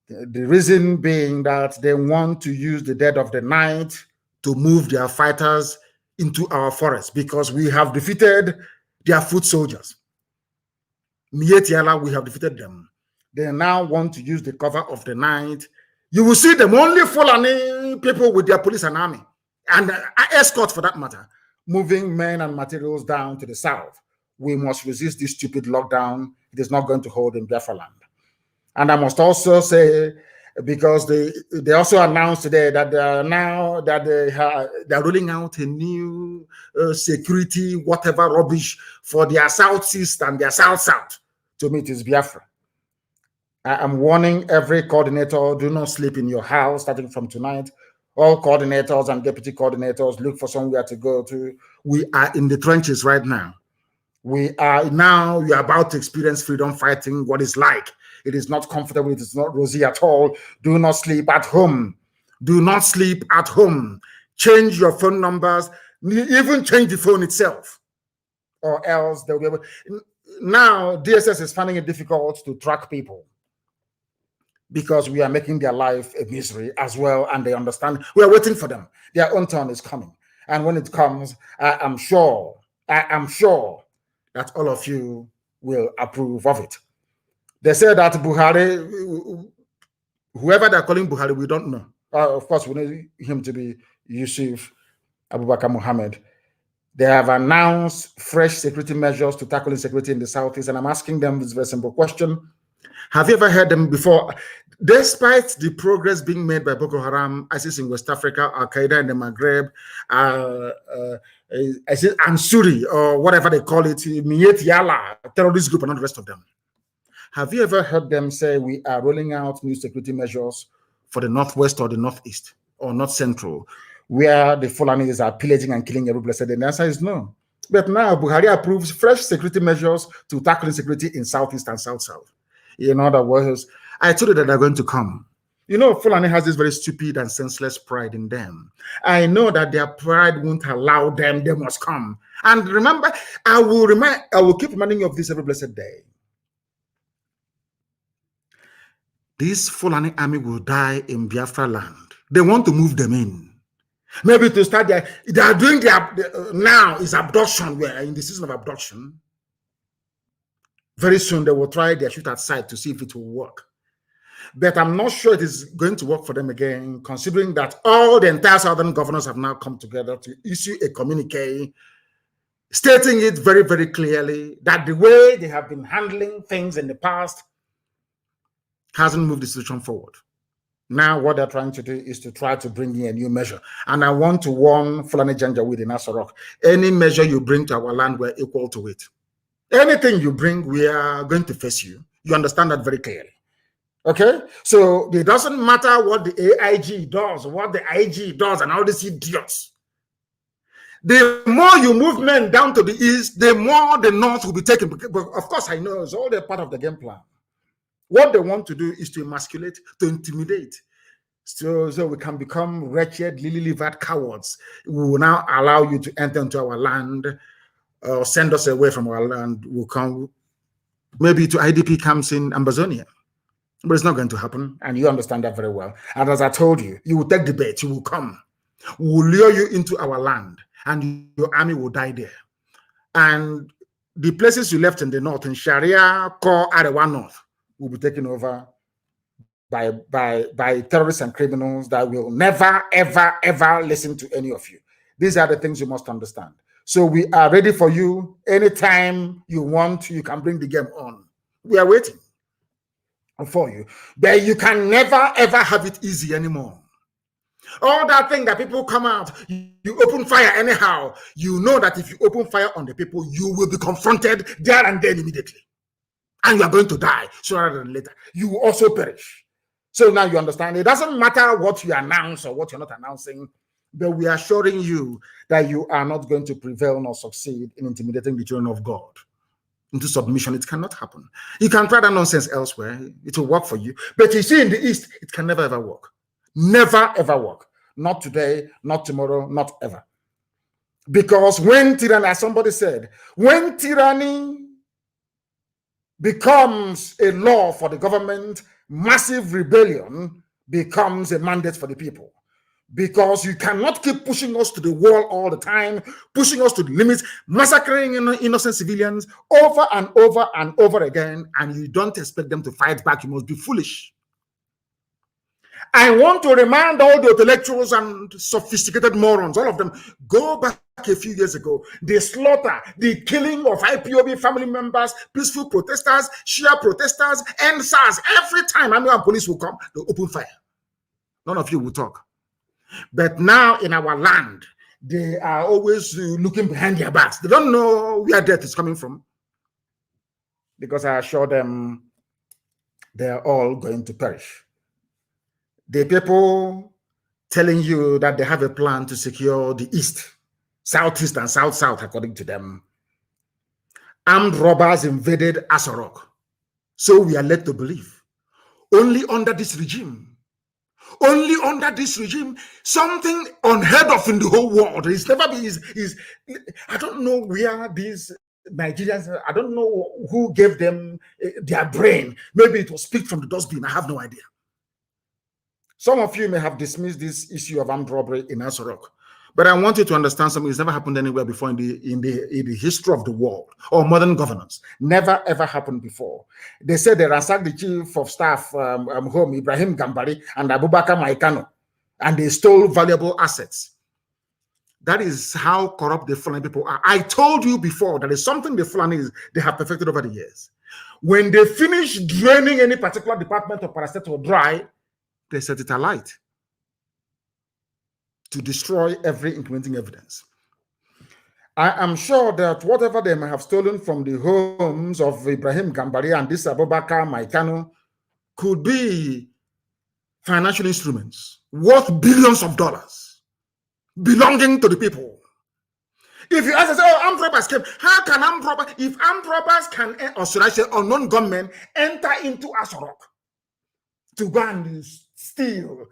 The reason being that they want to use the dead of the night to move their fighters into our forests because we have defeated their foot soldiers. Mietiala, we have defeated them. They now want to use the cover of the night. You will see them only Fulani people with their police and army and escort for that matter, moving men and materials down to the south. We must resist this stupid lockdown. It is not going to hold in Biafra land. And I must also say, because they also announced today that now that they're rolling out a new security, whatever rubbish for their southeast and their south. To me, it is Biafra. I am warning every coordinator, do not sleep in your house starting from tonight. All coordinators and deputy coordinators, look for somewhere to go to. We are in the trenches right now. We are about to experience freedom fighting, what it's like. It is not comfortable. It is not rosy at all. Do not sleep at home. Do not sleep at home. Change your phone numbers. Even change the phone itself. Or else they'll be able. Now, DSS is finding it difficult to track people because we are making their life a misery as well, and they understand. We are waiting for them. Their own turn is coming. And when it comes, I am sure that all of you will approve of it. They say that Buhari, whoever they're calling Buhari, we don't know. Of course, we know him to be Yusuf Abubakar Mohammed. They have announced fresh security measures to tackle insecurity in the Southeast. And I'm asking them this very simple question. Have you ever heard them before? Despite the progress being made by Boko Haram, ISIS in West Africa, Al-Qaeda in the Maghreb, Ansuri, or whatever they call it, Miyet Yala, terrorist group, and all the rest of them. Have you ever heard them say we are rolling out new security measures for the Northwest or the Northeast or North Central, where the Fulanis are pillaging and killing every blessed day? The answer is no. But now Buhari approves fresh security measures to tackle insecurity in Southeast and South-South. In other words, I told you that they're going to come. You know, Fulani has this very stupid and senseless pride in them. I know that their pride won't allow them. They must come. And remember, I will keep reminding you of this every blessed day. This Fulani army will die in Biafra land. They want to move them in. Maybe to start there, they are doing now is abduction. We are in the season of abduction. Very soon they will try their shoot at sight to see if it will work. But I'm not sure it is going to work for them again, considering that all the entire southern governors have now come together to issue a communique stating it very, very clearly that the way they have been handling things in the past hasn't moved the situation forward. Now what they're trying to do is to try to bring in a new measure. And I want to warn Fulani Janjaweed in Asarok, any measure you bring to our land, we're equal to it. Anything you bring, we are going to face you. You understand that very clearly. Okay? So it doesn't matter what the AIG does, what the IG does, and all these idiots. The more you move men down to the east, the more the north will be taken. But of course, I know it's all the part of the game plan. What they want to do is to emasculate, to intimidate. So we can become wretched, lily-livered cowards. We will now allow you to enter into our land, or send us away from our land. We'll come maybe to IDP camps in Amazonia. But it's not going to happen, and you understand that very well. And as I told you, you will take the bait, you will come. We will lure you into our land, and your army will die there. And the places you left in the north, in Sharia, Core, Arewa North, will be taken over by terrorists and criminals that will never, ever, ever listen to any of you. These are the things you must understand. So we are ready for you. Anytime you want, you can bring the game on. We are waiting for you. But you can never, ever have it easy anymore. All that thing that people come out, you open fire anyhow. You know that if you open fire on the people, you will be confronted there and then immediately. And you are going to die sooner than later. You will also perish. So now you understand. It doesn't matter what you announce or what you're not announcing, but we are assuring you that you are not going to prevail nor succeed in intimidating the children of God into submission. It cannot happen. You can try that nonsense elsewhere. It will work for you. But you see, in the East, it can never, ever work. Never, ever work. Not today, not tomorrow, not ever. Because when tyranny, as somebody said, when tyranny becomes a law for the government, massive rebellion becomes a mandate for the people. Because you cannot keep pushing us to the wall all the time, pushing us to the limits, massacring innocent civilians over and over and over again, and you don't expect them to fight back. You must be foolish. I want to remind all the intellectuals and sophisticated morons, all of them, go back a few years ago, the slaughter, the killing of IPOB family members, peaceful protesters, Shia protesters, and SARS. Every time army and police will come, they open fire. None of you will talk. But now in our land, they are always looking behind their backs. They don't know where death is coming from. Because I assure them, they are all going to perish. The people telling you that they have a plan to secure the East, Southeast, and South-South, according to them. Armed robbers invaded Asarok. So we are led to believe. Only under this regime, something unheard of in the whole world. It's never been, I don't know where these Nigerians, I don't know who gave them their brain. Maybe it was picked from the dustbin. I have no idea. Some of you may have dismissed this issue of armed robbery in Asarok, but I want you to understand something that's never happened anywhere before in the history of the world or modern governance. Never ever happened before. They said they ransacked the chief of staff home, Ibrahim Gambari, and Abubakar Kanu. and they stole valuable assets. That is how corrupt the Fulani people are. I told you before that is something the Fulanis they have perfected over the years. When they finish draining any particular department of parastatal dry, they set it alight to destroy every incriminating evidence. I am sure that whatever they may have stolen from the homes of Ibrahim Gambari and this Abubakar Maikano could be financial instruments worth billions of dollars belonging to the people. If you ask, oh, armed robbers came, how can armed robbers, if armed robbers can, or should I say, unknown gunmen enter into Asorok to go and steal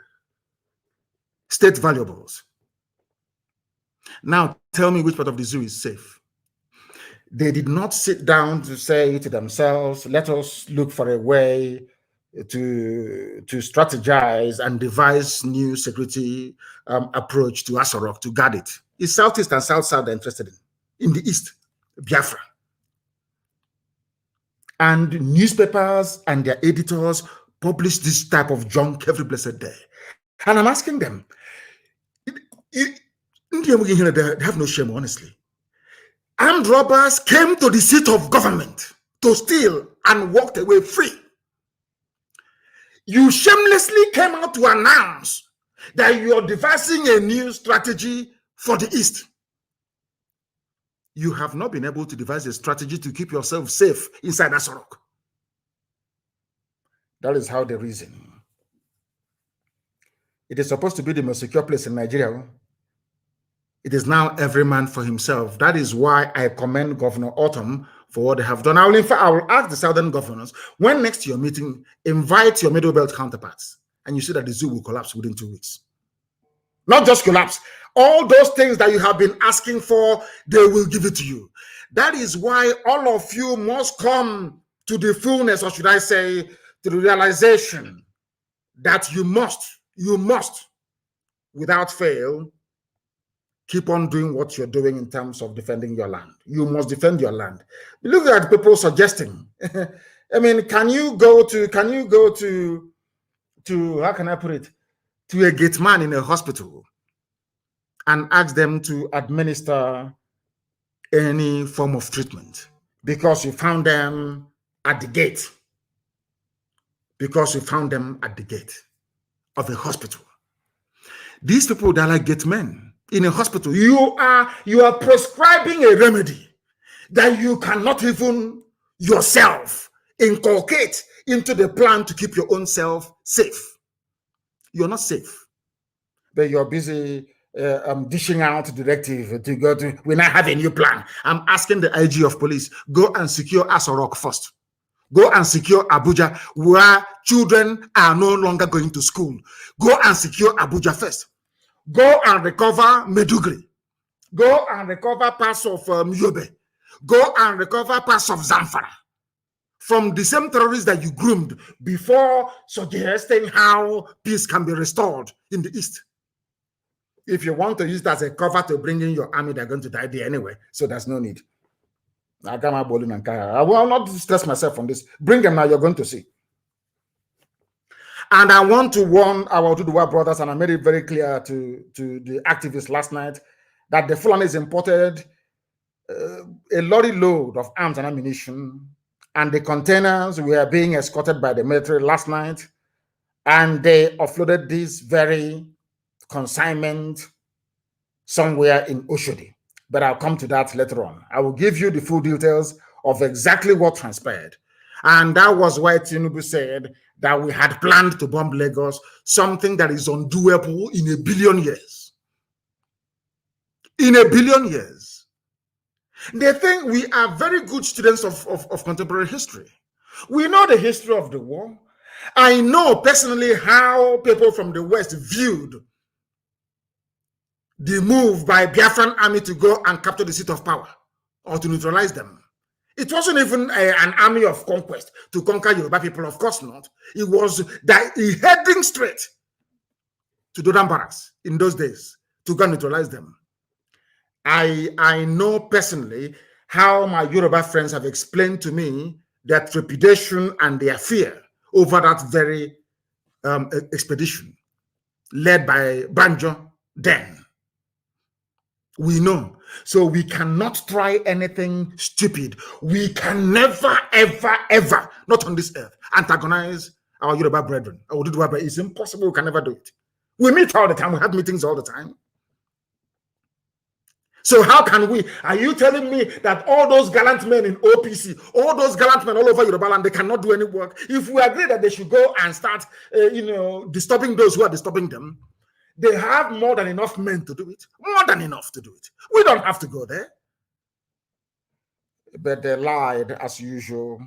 state valuables? Now tell me which part of the zoo is safe. They did not sit down to say to themselves, let us look for a way to strategize and devise new security approach to Asorok to guard it. It's Southeast and South they're interested in the East, Biafra. And newspapers and their editors publish this type of junk every blessed day. And I'm asking them, they have no shame, honestly. Armed robbers came to the seat of government to steal and walked away free. You shamelessly came out to announce that you are devising a new strategy for the East. You have not been able to devise a strategy to keep yourself safe inside Asorok. That is how they reason. It is supposed to be the most secure place in Nigeria. It is now every man for himself. That is why I commend Governor Autumn for what they have done. I will ask the southern governors, when next your meeting, invite your middle belt counterparts, and you see that the zoo will collapse within 2 weeks. Not just collapse. All those things that you have been asking for, they will give it to you. That is why all of you must come to the fullness, or should I say, to the realization that you must, without fail, keep on doing what you're doing in terms of defending your land. You must defend your land. Look at people suggesting. I mean, can you go to, how can I put it, to a gate man in a hospital and ask them to administer any form of treatment because you found them at the gate? Because you found them at the gate of a hospital. These people, they're like gate men in a hospital. You are prescribing a remedy that you cannot even yourself inculcate into the plan to keep your own self safe. You're not safe, but you're busy dishing out directive to go to, we now have a new plan. I'm asking the IG of police, go and secure Asorok first. Go and secure Abuja, where children are no longer going to school. Go and secure Abuja first. Go and recover Medugri. Go and recover parts of Yobe. Go and recover parts of Zamfara from the same terrorists that you groomed before suggesting how peace can be restored in the East. If you want to use that as a cover to bring in your army, they're going to die there anyway, so there's no need. I will not stress myself on this. Bring them now, you're going to see. And I want to warn our Oduduwa brothers, and I made it very clear to the activists last night, that the Fulanis imported a lorry load of arms and ammunition, and the containers were being escorted by the military last night, and they offloaded this very consignment somewhere in Oshodi. But I'll come to that later on. I will give you the full details of exactly what transpired. And that was why Tinubu said that we had planned to bomb Lagos, something that is undoable in 1 billion years. In 1 billion years. They think we are very good students of contemporary history. We know the history of the war. I know personally how people from the West viewed the move by Biafran army to go and capture the seat of power or to neutralize them. It wasn't even an army of conquest to conquer Yoruba people, of course not. It was heading straight to Dodan Barracks in those days to go and neutralize them. I know personally how my Yoruba friends have explained to me their trepidation and their fear over that very expedition. led by Banjo then. We know. So we cannot try anything stupid. We can never, ever, ever, not on this earth, antagonize our Yoruba brethren. It's impossible. We can never do it. We meet all the time. We have meetings all the time. So how can we? Are you telling me that all those gallant men in OPC, all those gallant men all over Yoruba land, they cannot do any work? If we agree that they should go and start, disturbing those who are disturbing them, they have more than enough men to do it. More than enough to do it. We don't have to go there. But they lied as usual,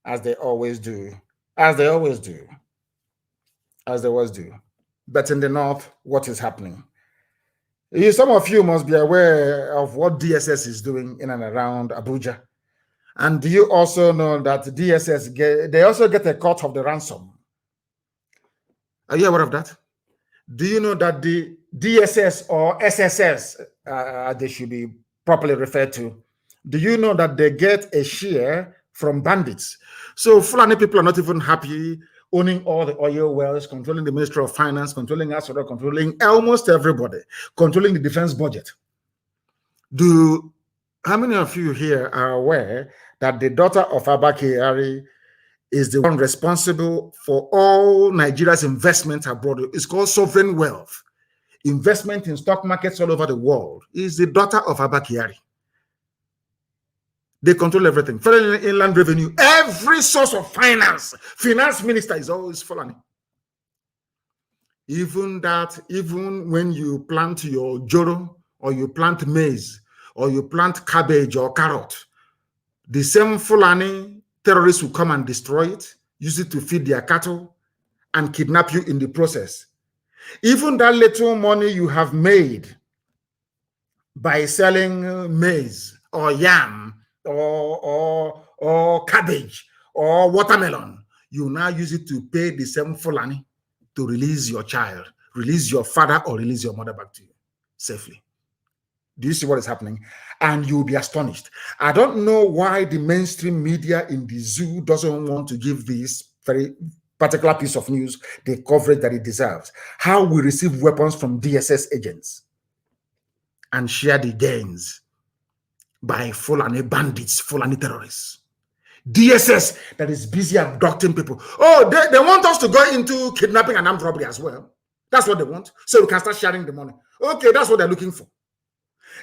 as they always do. As they always do. As they always do. But in the north, what is happening? Some of you must be aware of what DSS is doing in and around Abuja. And do you also know that DSS, they also get a cut of the ransom? Are you aware of that? Do you know that the DSS or SSS, they should be properly referred to, do you know that they get a share from bandits? So Fulani people are not even happy owning all the oil wells, controlling the Ministry of Finance, controlling Asura, controlling almost everybody, controlling the defense budget. How many of you here are aware that the daughter of Abba Kyari is the one responsible for all Nigeria's investment abroad? It's called sovereign wealth. Investment in stock markets all over the world is the daughter of Abba Kyari. They control everything. Federal inland revenue, every source of finance. Finance minister is always Fulani. Even when you plant your joro, or you plant maize, or you plant cabbage or carrot, the same Fulani terrorists will come and destroy it, use it to feed their cattle, and kidnap you in the process. Even that little money you have made by selling maize or yam or cabbage or watermelon, you now use it to pay the same Fulani to release your child, release your father, or release your mother back to you safely. Do you see what is happening? And you'll be astonished. I don't know why the mainstream media in the zoo doesn't want to give this very particular piece of news the coverage that it deserves. How we receive weapons from DSS agents and share the gains by Fulani bandits, Fulani terrorists. DSS that is busy abducting people. Oh, they want us to go into kidnapping and armed robbery as well. That's what they want. So we can start sharing the money. Okay, that's what they're looking for.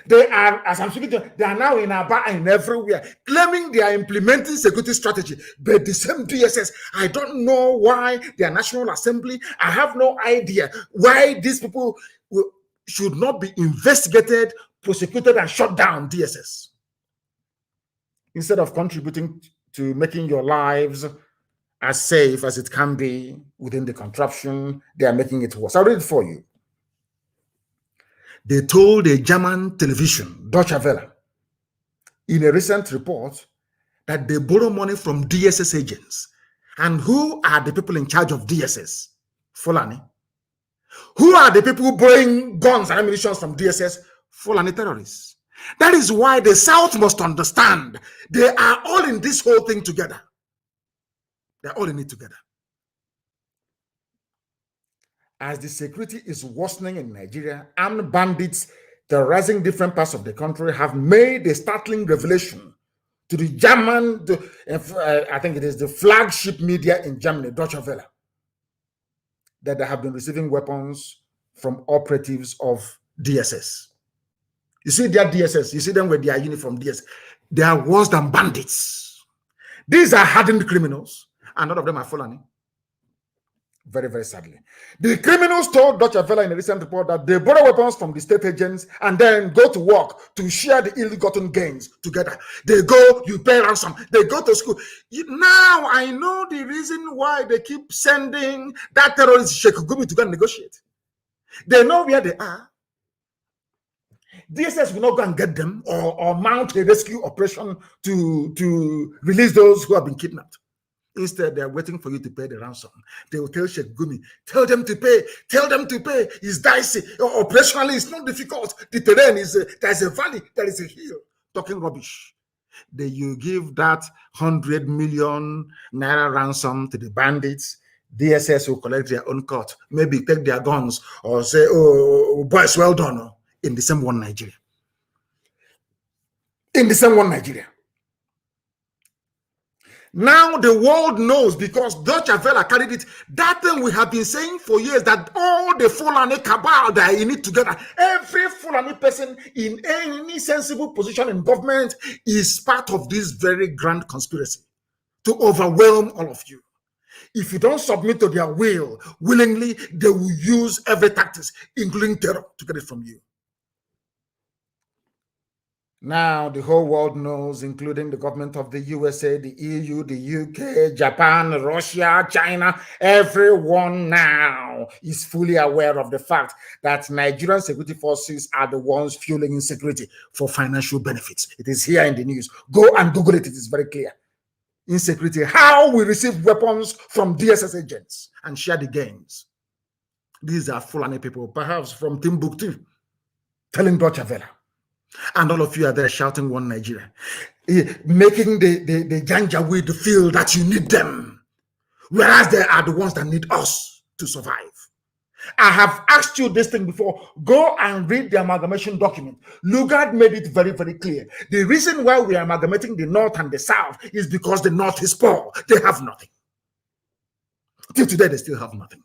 They are, as I'm speaking to them, they are now in Aba and everywhere, claiming they are implementing security strategy. But the same DSS, I don't know why their National Assembly, I have no idea why these people should not be investigated, prosecuted, and shut down. DSS. Instead of contributing to making your lives as safe as it can be within the contraption, they are making it worse. I'll read it for you. They told a German television, Deutsche Welle, in a recent report that they borrow money from DSS agents. And who are the people in charge of DSS? Fulani. Who are the people borrowing guns and ammunition from DSS? Fulani terrorists. That is why the South must understand they are all in this whole thing together. They're all in it together. As the security is worsening in Nigeria, armed bandits terrorizing different parts of the country have made a startling revelation to the German, I think it is the flagship media in Germany, Deutsche Welle, that they have been receiving weapons from operatives of DSS. You see their DSS, you see them with their uniform DSS. They are worse than bandits. These are hardened criminals, and none of them are Fulani. Very, very sadly. The criminals told Deutsche Welle in a recent report that they borrow weapons from the state agents and then go to work to share the ill-gotten gains together. They go, you pay ransom, they go to school. Now I know the reason why they keep sending that terrorist Sheikh Gumi to go and negotiate. They know where they are. DSS will not go and get them or mount a rescue operation to release those who have been kidnapped. Instead, they're waiting for you to pay the ransom. They will tell Sheikh Gumi, tell them to pay, tell them to pay. It's dicey. Operationally, it's not difficult. The terrain is, there's a valley, there is a hill. Talking rubbish. Then you give that 100 million naira ransom to the bandits. DSS will collect their own cut, maybe take their guns or say, oh, boys, well done, in the same one Nigeria. In the same one Nigeria. Now the world knows because Deutsche Welle carried it. That thing we have been saying for years, that all the Fulani cabal that are in it together, every Fulani person in any sensible position in government is part of this very grand conspiracy to overwhelm all of you. If you don't submit to their will willingly, they will use every tactics, including terror, to get it from you. Now the whole world knows, including the government of the USA, the EU, the UK, Japan, Russia, China, everyone now is fully aware of the fact that Nigerian security forces are the ones fueling insecurity for financial benefits. It is here in the news. Go and Google it. It is very clear. Insecurity, how we receive weapons from DSS agents and share the gains. These are Fulani people, perhaps from Timbuktu, telling Deutsche Welle. And all of you are there shouting one Nigeria, making the Janjaweed feel that you need them, whereas they are the ones that need us to survive. I have asked you this thing before. Go and read the amalgamation document. Lugard made it very, very clear. The reason why we are amalgamating the North and the South is because the North is poor. They have nothing. Till today, they still have nothing.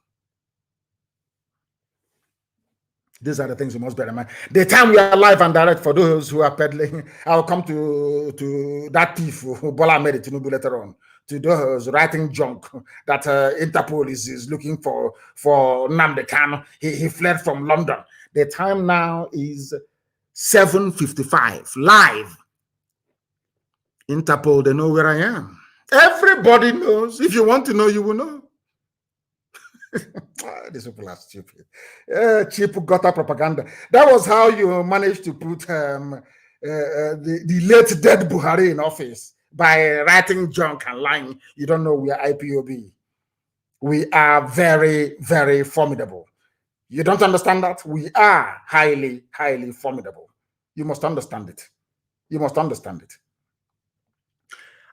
These are the things you must bear in mind. The time we are live and direct, for those who are peddling, I'll come to that thief, Bola made it Tinubu later on, to those writing junk that Interpol is looking for Nnamdi Kanu. He fled from London. The time now is 7:55, live. Interpol, they know where I am. Everybody knows. If you want to know, you will know. These people are stupid. Cheap gutter propaganda. That was how you managed to put the late dead Buhari in office, by writing junk and lying. You don't know we are IPOB. We are very, very formidable. You don't understand that? We are highly, highly formidable. You must understand it. You must understand it.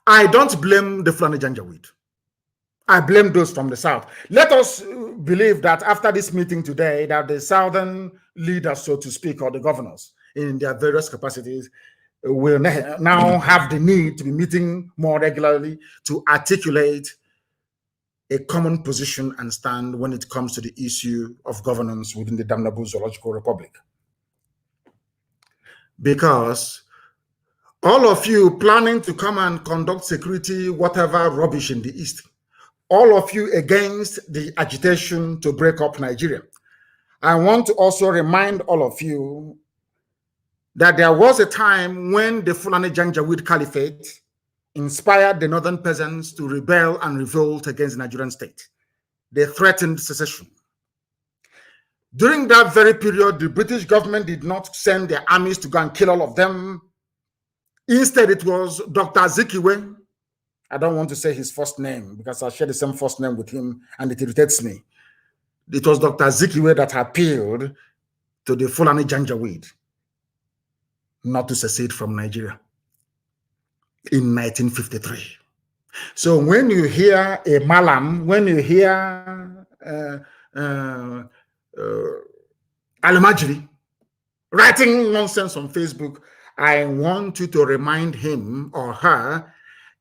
I don't blame the Fulani Janjaweed. I blame those from the South. Let us believe that after this meeting today, that the Southern leaders, so to speak, or the governors in their various capacities, will now have the need to be meeting more regularly to articulate a common position and stand when it comes to the issue of governance within the damnable zoological republic. Because all of you planning to come and conduct security, whatever rubbish in the East, all of you against the agitation to break up Nigeria. I want to also remind all of you that there was a time when the Fulani Janjaweed Caliphate inspired the northern peasants to rebel and revolt against the Nigerian state. They threatened secession. During that very period, the British government did not send their armies to go and kill all of them. Instead, it was Dr. Azikiwe. I don't want to say his first name because I share the same first name with him and it irritates me. It was Dr. Azikiwe that appealed to the Fulani Janjaweed not to secede from Nigeria in 1953. So when you hear a Malam, when you hear Al-Majri writing nonsense on Facebook, I want you to remind him or her,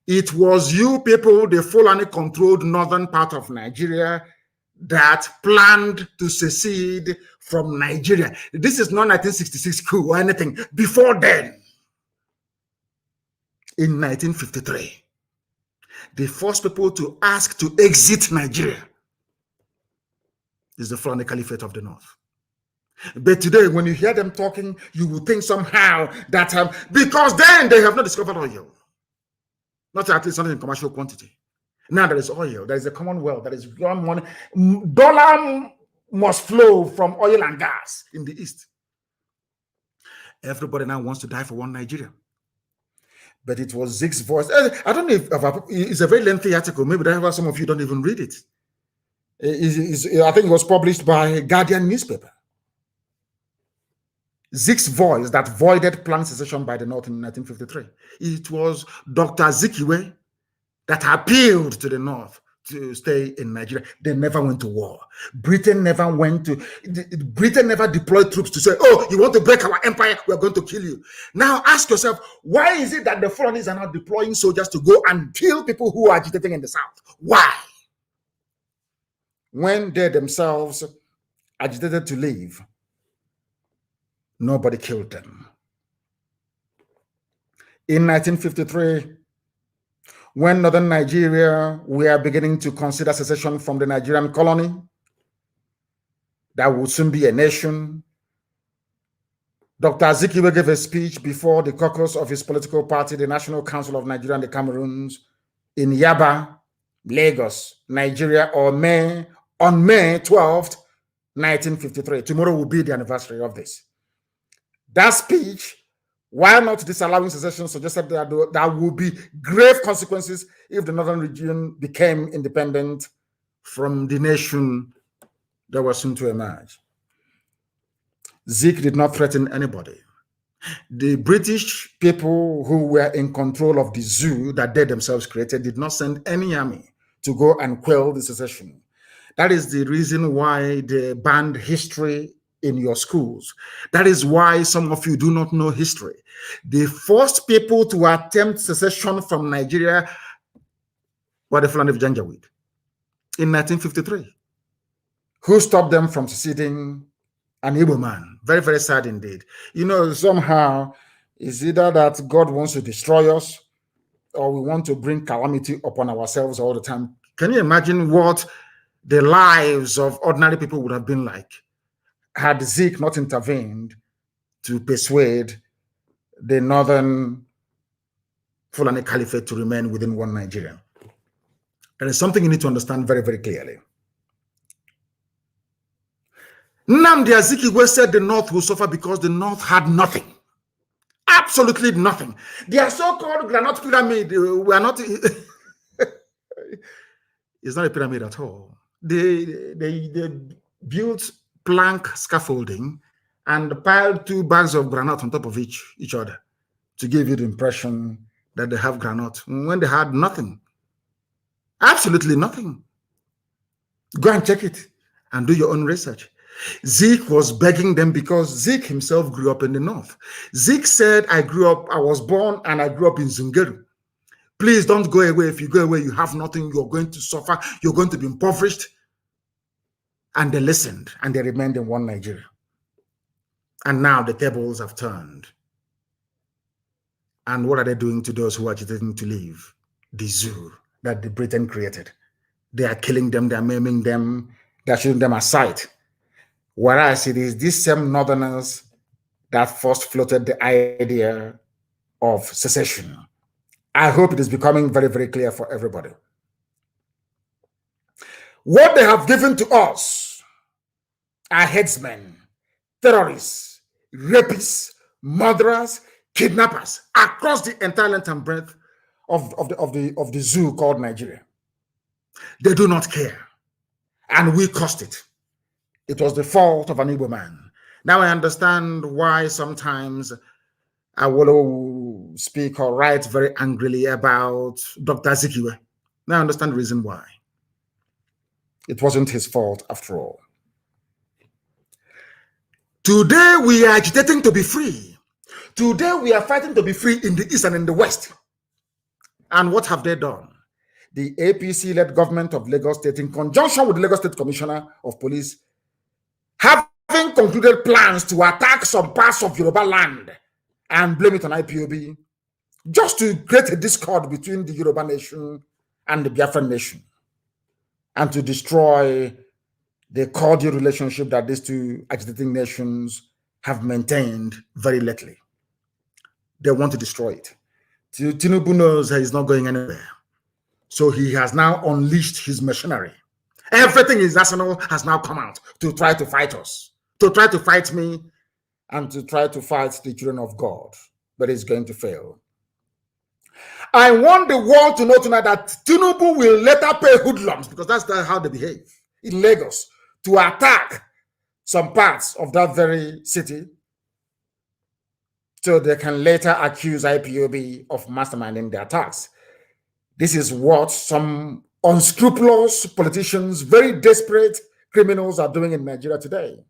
it was you people, the Fulani-controlled northern part of Nigeria, that planned to secede from Nigeria. This is not 1966 coup or anything. Before then, in 1953, the first people to ask to exit Nigeria is the Fulani Caliphate of the North. But today, when you hear them talking, you will think somehow that because then they have not discovered oil. Not at least something in commercial quantity. Now there is oil, there is a commonwealth, there is money. Dollar must flow from oil and gas in the East. Everybody now wants to die for one Nigeria. But it was Zeke's voice. I don't know if it's a very lengthy article. Maybe that's why some of you don't even read it. I think it was published by Guardian newspaper. Zeke's voice that voided planned secession by the North in 1953. It was Dr. Zikiwe that appealed to the North to stay in Nigeria. They never went to war. Britain never Britain never deployed troops to say, oh, you want to break our empire, we're going to kill you. Now ask yourself, why is it that the Fulanis are now deploying soldiers to go and kill people who are agitating in the south? Why? When they themselves agitated to leave, nobody killed them. In 1953, when northern Nigeria were beginning to consider secession from the Nigerian colony, that would soon be a nation, Dr. Azikiwe gave a speech before the caucus of his political party, the National Council of Nigeria and the Cameroons, in Yaba, Lagos, Nigeria, on May 12th, 1953. Tomorrow will be the anniversary of this. That speech, while not disallowing secession, suggested that there would be grave consequences if the northern region became independent from the nation that was soon to emerge. Zeke did not threaten anybody. The British people who were in control of the zoo that they themselves created did not send any army to go and quell the secession. That is the reason why they banned history in your schools. That is why some of you do not know history. The first people to attempt secession from Nigeria were the Fulani of Janjaweed in 1953. Who stopped them from seceding? An Igbo man. Very, very sad indeed. You know, somehow it's either that God wants to destroy us or we want to bring calamity upon ourselves all the time. Can you imagine what the lives of ordinary people would have been like had Zeke not intervened to persuade the northern Fulani Caliphate to remain within one Nigeria? There is something you need to understand very, very clearly. Nnamdi Azikiwe said the North will suffer because the North had nothing. Absolutely nothing. Their so-called granite pyramid were not... It's not a pyramid at all. They built plank scaffolding and piled 2 bags of granite on top of each other to give you the impression that they have granite when they had nothing. Absolutely nothing. Go and check it and do your own research. Zeke was begging them because Zeke himself grew up in the North. Zeke said, I was born and I grew up in Zungeru. Please don't go away. If you go away, you have nothing. You're going to suffer. You're going to be impoverished. And they listened and they remained in one Nigeria. And now the tables have turned. And what are they doing to those who are agitating to leave? The zoo that the Britain created. They are killing them. They are maiming them. They are shooting them aside. Whereas it is these same northerners that first floated the idea of secession. I hope it is becoming very, very clear for everybody. What they have given to us are headsmen, terrorists, rapists, murderers, kidnappers across the entire length and breadth of the zoo called Nigeria. They do not care. And we caused it. It was the fault of an Igbo man. Now I understand why sometimes I will speak or write very angrily about Dr. Azikiwe. Now I understand the reason why. It wasn't his fault after all. Today we are agitating to be free. Today we are fighting to be free in the East and in the West. And what have they done? The APC-led government of Lagos State, in conjunction with the Lagos State Commissioner of Police, having concluded plans to attack some parts of Yoruba land and blame it on IPOB, just to create a discord between the Yoruba nation and the Biafra nation, and to destroy the cordial relationship that these two agitating nations have maintained very lately. They want to destroy it. Tinubu knows that he's not going anywhere. So he has now unleashed his machinery. Everything in his arsenal has now come out to try to fight us, to try to fight me, and to try to fight the children of God. But he's going to fail. I want the world to know tonight that Tinubu will later pay hoodlums, because that's how they behave in Lagos, to attack some parts of that very city, so they can later accuse IPOB of masterminding the attacks. This is what some unscrupulous politicians, very desperate criminals are doing in Nigeria today.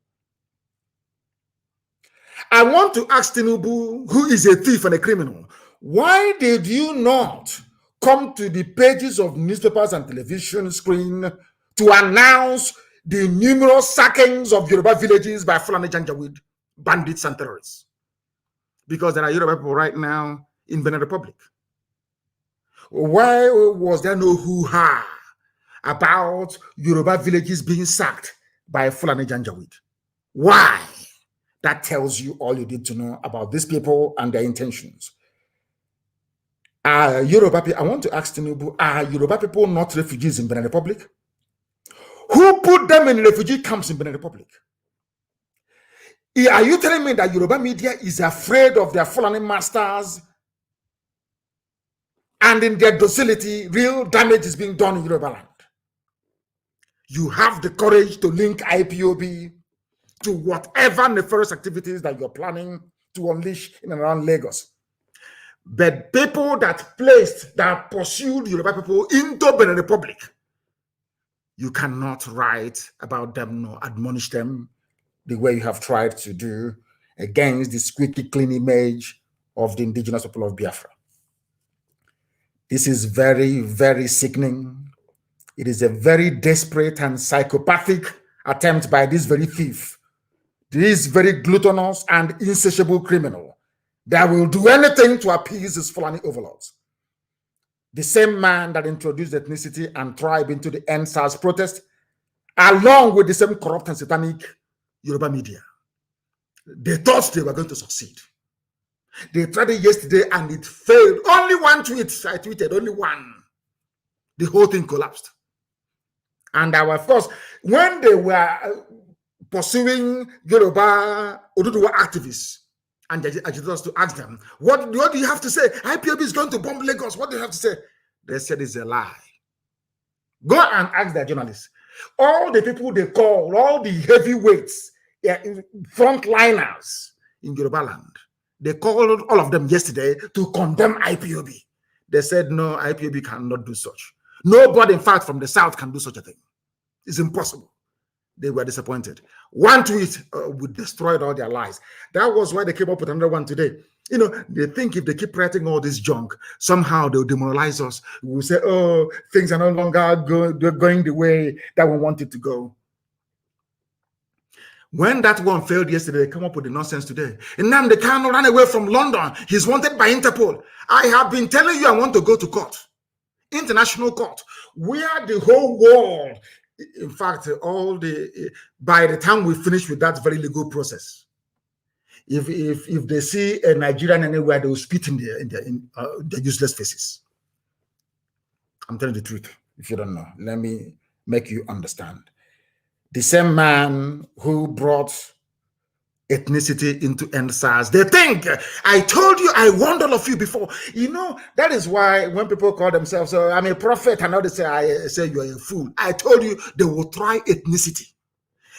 I want to ask Tinubu, who is a thief and a criminal, why did you not come to the pages of newspapers and television screen to announce the numerous sackings of Yoruba villages by Fulani Janjaweed, bandits and terrorists? Because there are Yoruba people right now in Benin Republic. Why was there no hoo-ha about Yoruba villages being sacked by Fulani Janjaweed? Why? That tells you all you need to know about these people and their intentions. Yoruba people, I want to ask Tinubu, are Yoruba people not refugees in Benin Republic? Who put them in refugee camps in Benin Republic? Are you telling me that Yoruba media is afraid of their Fulani masters, and in their docility, real damage is being done in Yoruba land? You have the courage to link IPOB to whatever nefarious activities that you're planning to unleash in and around Lagos. But people that pursued Yoruba people into Benin Republic, you cannot write about them nor admonish them the way you have tried to do against the squeaky clean image of the indigenous people of Biafra. This is very, very sickening. It is a very desperate and psychopathic attempt by this very thief, this very gluttonous and insatiable criminal that will do anything to appease his Fulani overlords. The same man that introduced ethnicity and tribe into the NSAS protest, along with the same corrupt and satanic Yoruba media. They thought they were going to succeed. They tried it yesterday and it failed. Only one tweet, I tweeted, only one. The whole thing collapsed. And of course, when they were pursuing Yoruba Oduduwa activists and agitators to ask them, what do you have to say? IPOB is going to bomb Lagos. What do you have to say? They said it's a lie. Go and ask their journalists. All the people they call, all the heavyweights, frontliners in Yoruba land, they called all of them yesterday to condemn IPOB. They said, no, IPOB cannot do such. Nobody, in fact, from the South can do such a thing. It's impossible. They were disappointed. One tweet would destroy all their lies. That was why they came up with another one today. You know, they think if they keep writing all this junk, somehow they'll demoralize us. We'll say, oh, things are no longer going the way that we want it to go. When that one failed yesterday, they come up with the nonsense today. Nnamdi Kanu ran away from London. He's wanted by Interpol. I have been telling you I want to go to court, international court, where the whole world, in fact, by the time we finish with that very legal process, if they see a Nigerian anywhere, they will spit in their useless faces. I'm telling the truth. If you don't know, let me make you understand. The same man who brought ethnicity into NSAS, they think, I told you, I warned all of you before. You know, that is why when people call themselves, oh, I'm a prophet, and now they say, I say you're a fool. I told you they will try ethnicity.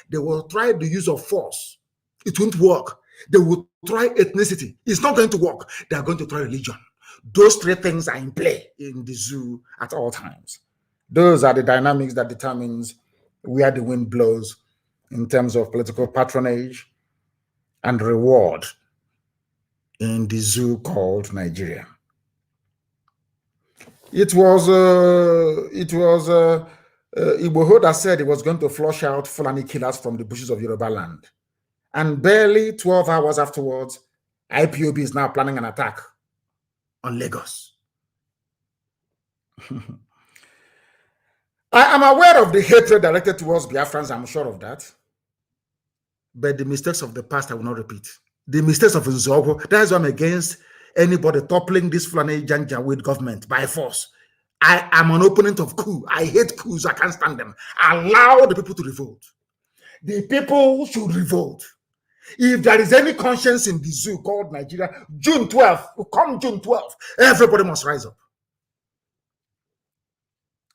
They will try the use of force. It won't work. They will try ethnicity. It's not going to work. They are going to try religion. Those three things are in play in the zoo at all times. Those are the dynamics that determines where the wind blows in terms of political patronage and reward in the zoo called Nigeria. It was Igbo that said it was going to flush out Fulani killers from the bushes of Yoruba land. And barely 12 hours afterwards, IPOB is now planning an attack on Lagos. I am aware of the hatred directed towards Biafrans, I'm sure of that. But the mistakes of the past I will not repeat. The mistakes of Nzogo, that is why I'm against anybody toppling this Fulani Janjaweed government by force. I am an opponent of coup. I hate coups, I can't stand them. Allow the people to revolt. The people should revolt. If there is any conscience in the zoo called Nigeria, June 12th, come June 12th, everybody must rise up.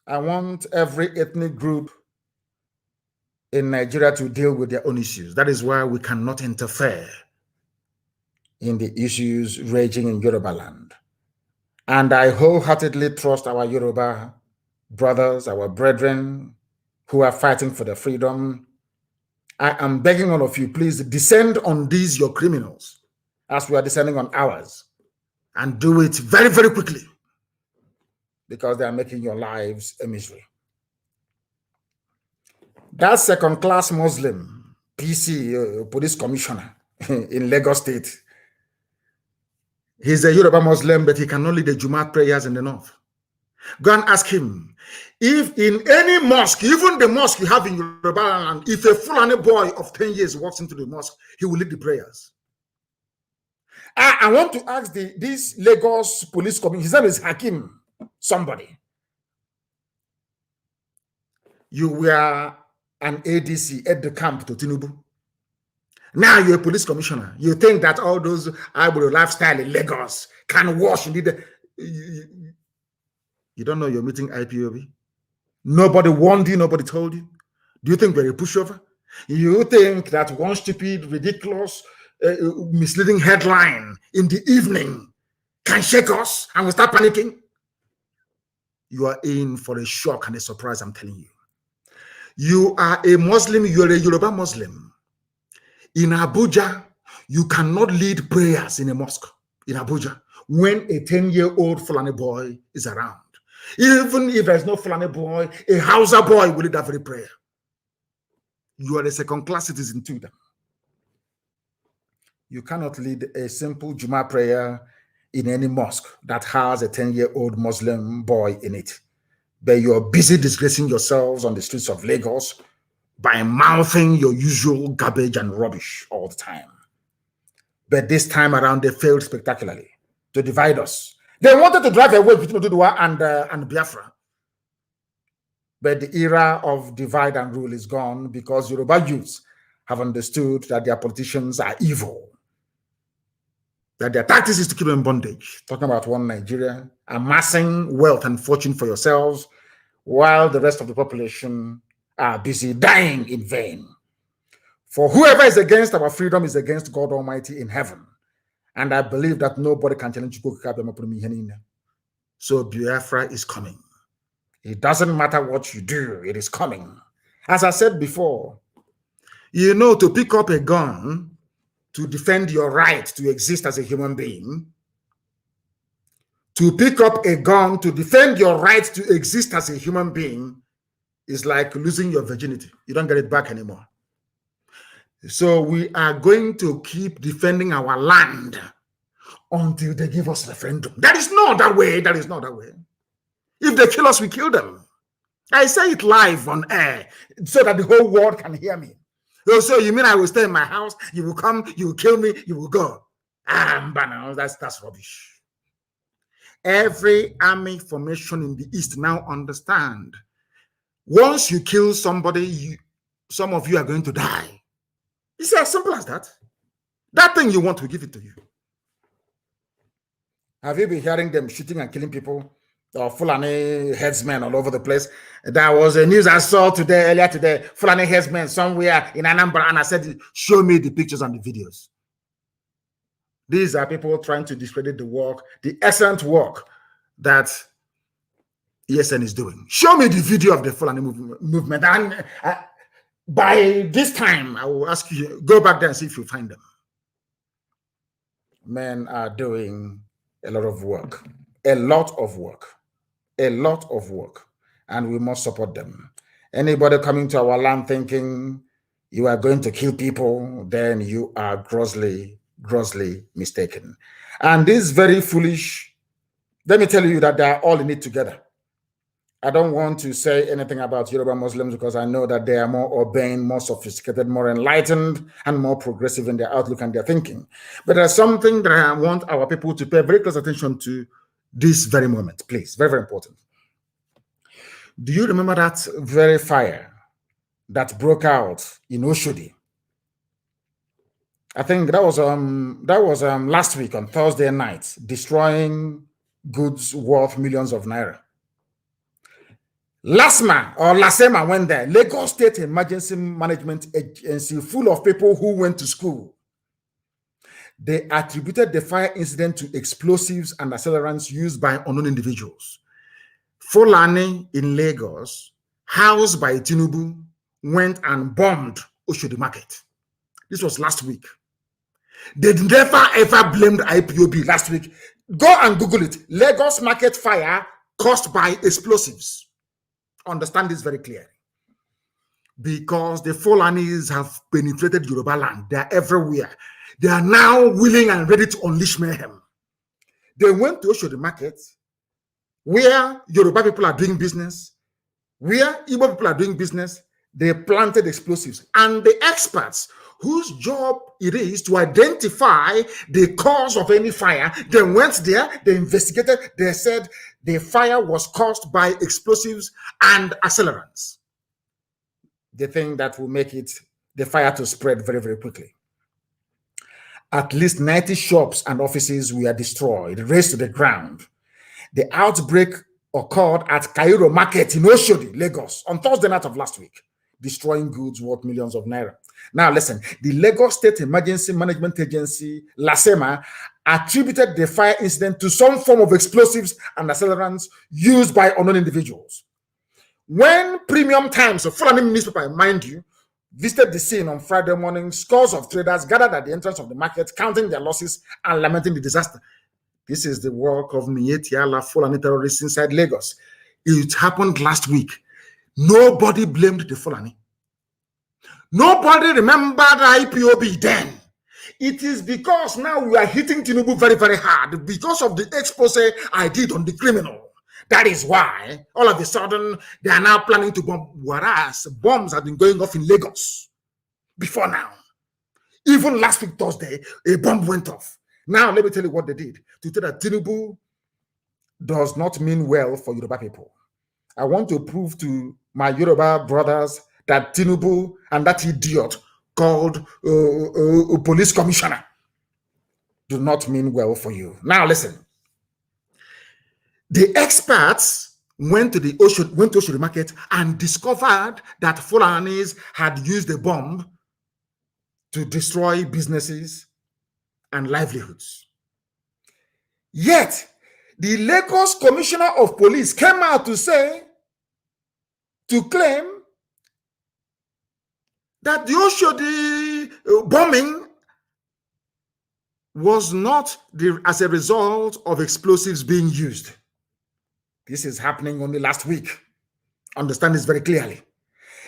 I want every ethnic group in Nigeria to deal with their own issues. That is why we cannot interfere in the issues raging in Yoruba land. And I wholeheartedly trust our Yoruba brothers, our brethren who are fighting for their freedom, I am begging all of you, please descend on these, your criminals, as we are descending on ours, and do it very, very quickly, because they are making your lives a misery. That second-class Muslim, PC, police commissioner in Lagos State, he's a Yoruba Muslim, but he cannot lead the Jumat prayers in the north. Go and ask him, if in any mosque, even the mosque you have in Yoruba land, if a Fulani boy of 10 years walks into the mosque, he will lead the prayers. I want to ask this Lagos police commissioner, his name is Hakim, somebody. You were an ADC at the camp to Tinubu. Now you're a police commissioner. You think that all those Igbo lifestyle in Lagos can wash indeed. You don't know you're meeting IPOB? Nobody warned you, nobody told you. Do you think we're a pushover? You think that one stupid, ridiculous, misleading headline in the evening can shake us and we start panicking? You are in for a shock and a surprise, I'm telling you. You are a Muslim, you're a Yoruba Muslim. In Abuja, you cannot lead prayers in a mosque in Abuja when a 10-year-old Fulani boy is around. Even if there's no Fulani boy, a Hausa boy will lead that very prayer. You are a second-class citizen to them. You cannot lead a simple Juma prayer in any mosque that has a 10-year-old Muslim boy in it. But you're busy disgracing yourselves on the streets of Lagos by mouthing your usual garbage and rubbish all the time. But this time around, they failed spectacularly to divide us. They wanted to drive away between Oduduwa and Biafra. But the era of divide and rule is gone because Yoruba youths have understood that their politicians are evil, that their tactics is to keep them in bondage. Talking about one Nigeria, amassing wealth and fortune for yourselves, while the rest of the population are busy dying in vain. For whoever is against our freedom is against God Almighty in heaven. And I believe that nobody can challenge you. So Biafra is coming. It doesn't matter what you do, it is coming. As I said before, you know, to pick up a gun to defend your right to exist as a human being, to pick up a gun to defend your right to exist as a human being is like losing your virginity. You don't get it back anymore. So we are going to keep defending our land until they give us referendum. That is not that way. That is not that way. If they kill us, we kill them. I say it live on air so that the whole world can hear me. So you mean I will stay in my house? You will come, you will kill me, you will go. That's rubbish. Every army formation in the East now understand. Once you kill somebody, some of you are going to die. It's as simple as that. That thing you want, we give it to you. Have you been hearing them shooting and killing people? Or Fulani headsmen all over the place? There was a news I saw earlier today, Fulani headsmen somewhere in Anambra, and I said, show me the pictures and the videos. These are people trying to discredit the work, the excellent work that ESN is doing. Show me the video of the Fulani movement. And by this time, I will ask you, go back there and see if you find them. Men are doing a lot of work, and we must support them. Anybody coming to our land thinking you are going to kill people, then you are grossly mistaken. And this very foolish, let me tell you that they are all in it together. I don't want to say anything about Yoruba Muslims because I know that they are more urbane, more sophisticated, more enlightened, and more progressive in their outlook and their thinking. But there's something that I want our people to pay very close attention to this very moment, please. Very, very important. Do you remember that very fire that broke out in Oshodi? I think that was last week on Thursday night, destroying goods worth millions of naira. LASEMA went there, Lagos State Emergency Management Agency, full of people who went to school. They attributed the fire incident to explosives and accelerants used by unknown individuals. Fulani in Lagos, housed by Tinubu, went and bombed Oshodi Market. This was last week. They never ever blamed IPOB last week. Go and Google it. Lagos market fire caused by explosives. Understand this very clearly. Because the Fulanis have penetrated Yoruba land. They are everywhere. They are now willing and ready to unleash mayhem. They went to Oshodi Market, where Yoruba people are doing business, where Igbo people are doing business. They planted explosives. And the experts whose job it is to identify the cause of any fire, they went there, they investigated, they said the fire was caused by explosives and accelerants. The thing that will make the fire to spread very, very quickly. At least 90 shops and offices were destroyed, razed to the ground. The outbreak occurred at Cairo Market in Oshodi, Lagos, on Thursday night of last week, destroying goods worth millions of naira. Now listen, the Lagos State Emergency Management Agency, LASEMA, attributed the fire incident to some form of explosives and accelerants used by unknown individuals. When Premium Times, a Fulani newspaper, mind you, visited the scene on Friday morning, scores of traders gathered at the entrance of the market, counting their losses and lamenting the disaster. This is the work of Mietiala Fulani terrorists inside Lagos. It happened last week. Nobody blamed the Fulani. Nobody remembered IPOB then. It is because now we are hitting Tinubu very, very hard because of the expose I did on the criminal. That is why all of a sudden they are now planning to bomb, whereas bombs have been going off in Lagos before now. Even last week, Thursday, a bomb went off. Now, let me tell you what they did. To tell that Tinubu does not mean well for Yoruba people. I want to prove to my Yoruba brothers that Tinubu and that idiot called a police commissioner do not mean well for you. Now, listen. The experts went to Oshodi Market and discovered that Fulanis had used a bomb to destroy businesses and livelihoods. Yet, the Lagos Commissioner of Police came out to claim that the Oshodi bombing was not as a result of explosives being used. This is happening only last week. Understand this very clearly.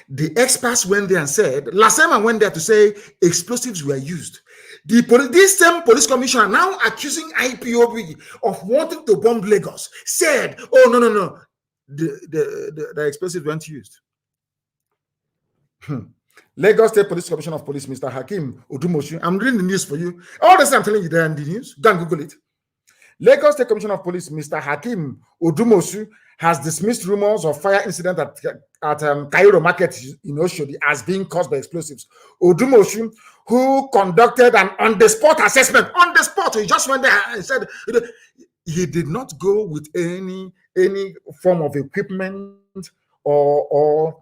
The experts went there and said, Lasema went there to say explosives were used. This same police commissioner, now accusing IPOB of wanting to bomb Lagos, said, oh, no. The explosives weren't used. Lagos State Police Commissioner of Police, Mr. Hakim Odumoshu. I'm reading the news for you. All this I'm telling you there in the news. Go and Google it. Lagos State Commissioner of Police, Mr. Hakim Odumosu, has dismissed rumors of fire incident at Cairo Market in Oshodi as being caused by explosives. Odumosu, who conducted an on-the-spot assessment, on the spot, he just went there and said he did not go with any form of equipment or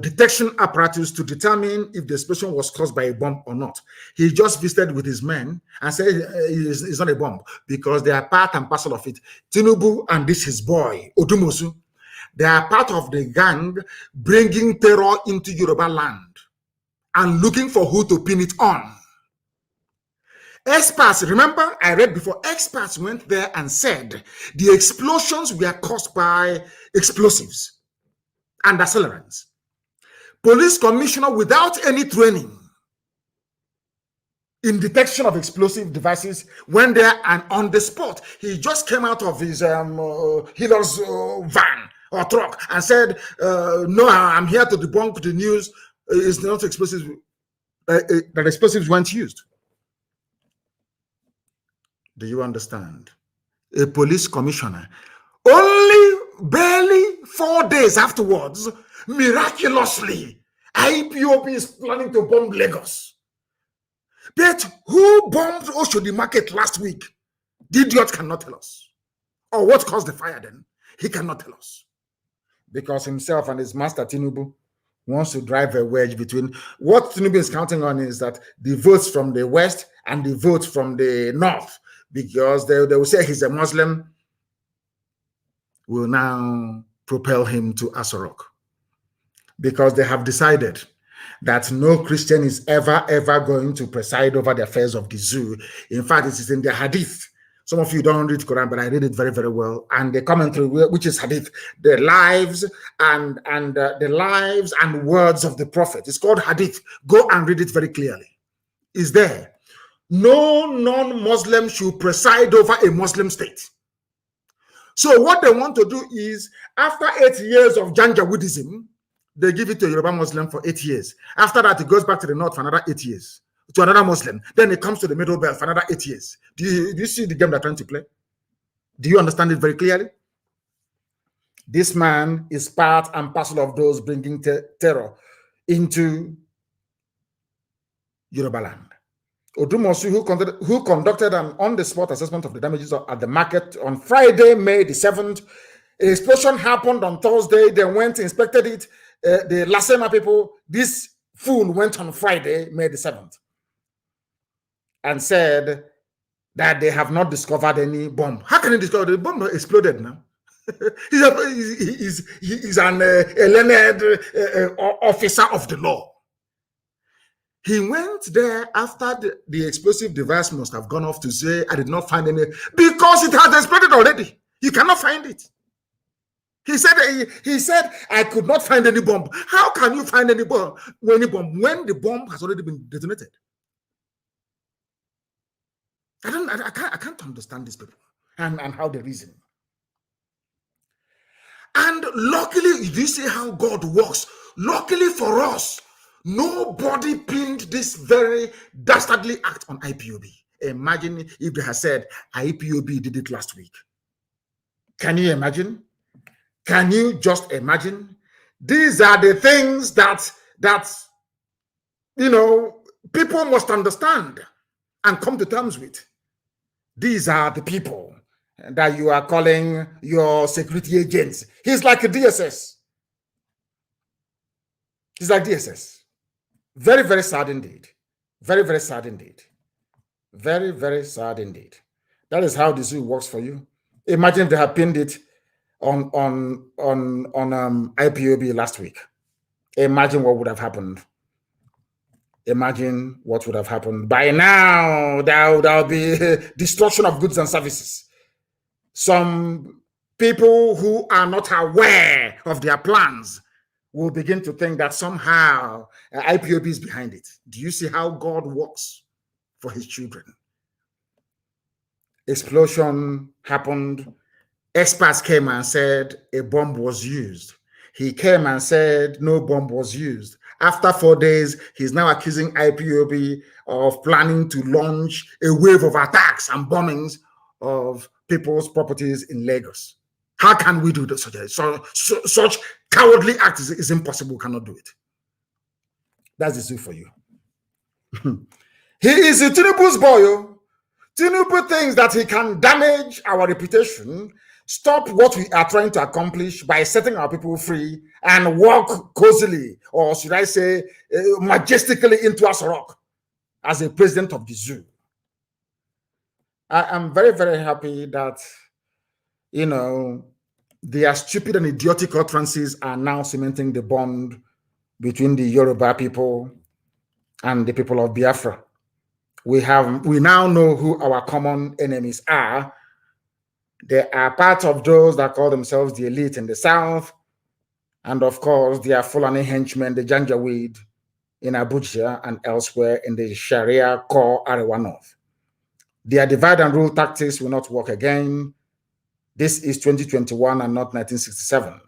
detection apparatus to determine if the explosion was caused by a bomb or not. He just visited with his men and said it's not a bomb because they are part and parcel of it. Tinubu and this his boy, Odumosu, they are part of the gang bringing terror into Yoruba land and looking for who to pin it on. Experts, remember I read before, experts went there and said the explosions were caused by explosives and accelerants. Police commissioner without any training in detection of explosive devices went there and on the spot, he just came out of his healer's van or truck and said, no, I'm here to debunk the news. It's not explosives, that explosives weren't used. Do you understand? A police commissioner, only barely 4 days afterwards, miraculously, IPOB is planning to bomb Lagos. But who bombed Oshodi Market last week? The idiot cannot tell us. Or what caused the fire then? He cannot tell us. Because himself and his master Tinubu wants to drive a wedge between. What Tinubu is counting on is that the votes from the West and the votes from the North, because they will say he's a Muslim, will now propel him to Asorok, because they have decided that no Christian is ever going to preside over the affairs of the zoo. In fact, it is in the Hadith. Some of you don't read Quran, but I read it very well. And the commentary, which is Hadith, the lives and the lives and words of the Prophet. It's called Hadith. Go and read it very clearly. It's there. No non-Muslim should preside over a Muslim state. So what they want to do is, after 8 years of Janjaweedism, they give it to a Yoruba Muslim for 8 years. After that, it goes back to the north for another 8 years, to another Muslim. Then it comes to the middle belt for another 8 years. Do you see the game they're trying to play? Do you understand it very clearly? This man is part and parcel of those bringing terror into Yoruba land. Odumosu, who conducted an on-the-spot assessment of the damages at the market on Friday, May the 7th. An explosion happened on Thursday. They went, inspected it. The Lasema people, this fool went on Friday, May the 7th, and said that they have not discovered any bomb. How can you discover the bomb exploded now? he's an learned officer of the law. He went there after the explosive device must have gone off to say, I did not find any, because it has exploded already. You cannot find it. He said, I could not find any bomb. How can you find any bomb when the bomb has already been detonated? I can't understand these people and how they reason. And luckily, you see how God works. Luckily for us, nobody pinned this very dastardly act on IPOB. Imagine if they had said IPOB did it last week. Can you imagine? Can you just imagine? These are the things that people must understand and come to terms with. These are the people that you are calling your security agents. He's like a DSS. He's like DSS. Very sad indeed. Very sad indeed. Very sad indeed. That is how the zoo works for you. Imagine if they had pinned it on IPOB last week. Imagine what would have happened. Imagine what would have happened. By now, there'll be destruction of goods and services. Some people who are not aware of their plans will begin to think that somehow IPOB is behind it. Do you see how God works for his children? Explosion happened. Experts came and said a bomb was used. He came and said no bomb was used. After 4 days, he's now accusing IPOB of planning to launch a wave of attacks and bombings of people's properties in Lagos. How can we do this? Such cowardly act is impossible. We cannot do it. That's the zoo for you. He is a Tinubu's boy. Tinubu thinks that he can damage our reputation, stop what we are trying to accomplish by setting our people free and walk cozily, or should I say, majestically into Asorok as a president of the zoo. I am very happy that, their stupid and idiotic utterances are now cementing the bond between the Yoruba people and the people of Biafra. We now know who our common enemies are. They are part of those that call themselves the elite in the south, and of course, they are Fulani henchmen, the Janjaweed in Abuja and elsewhere in the Sharia core Arewa North. Their divide and rule tactics will not work again. This is 2021 and not 1967.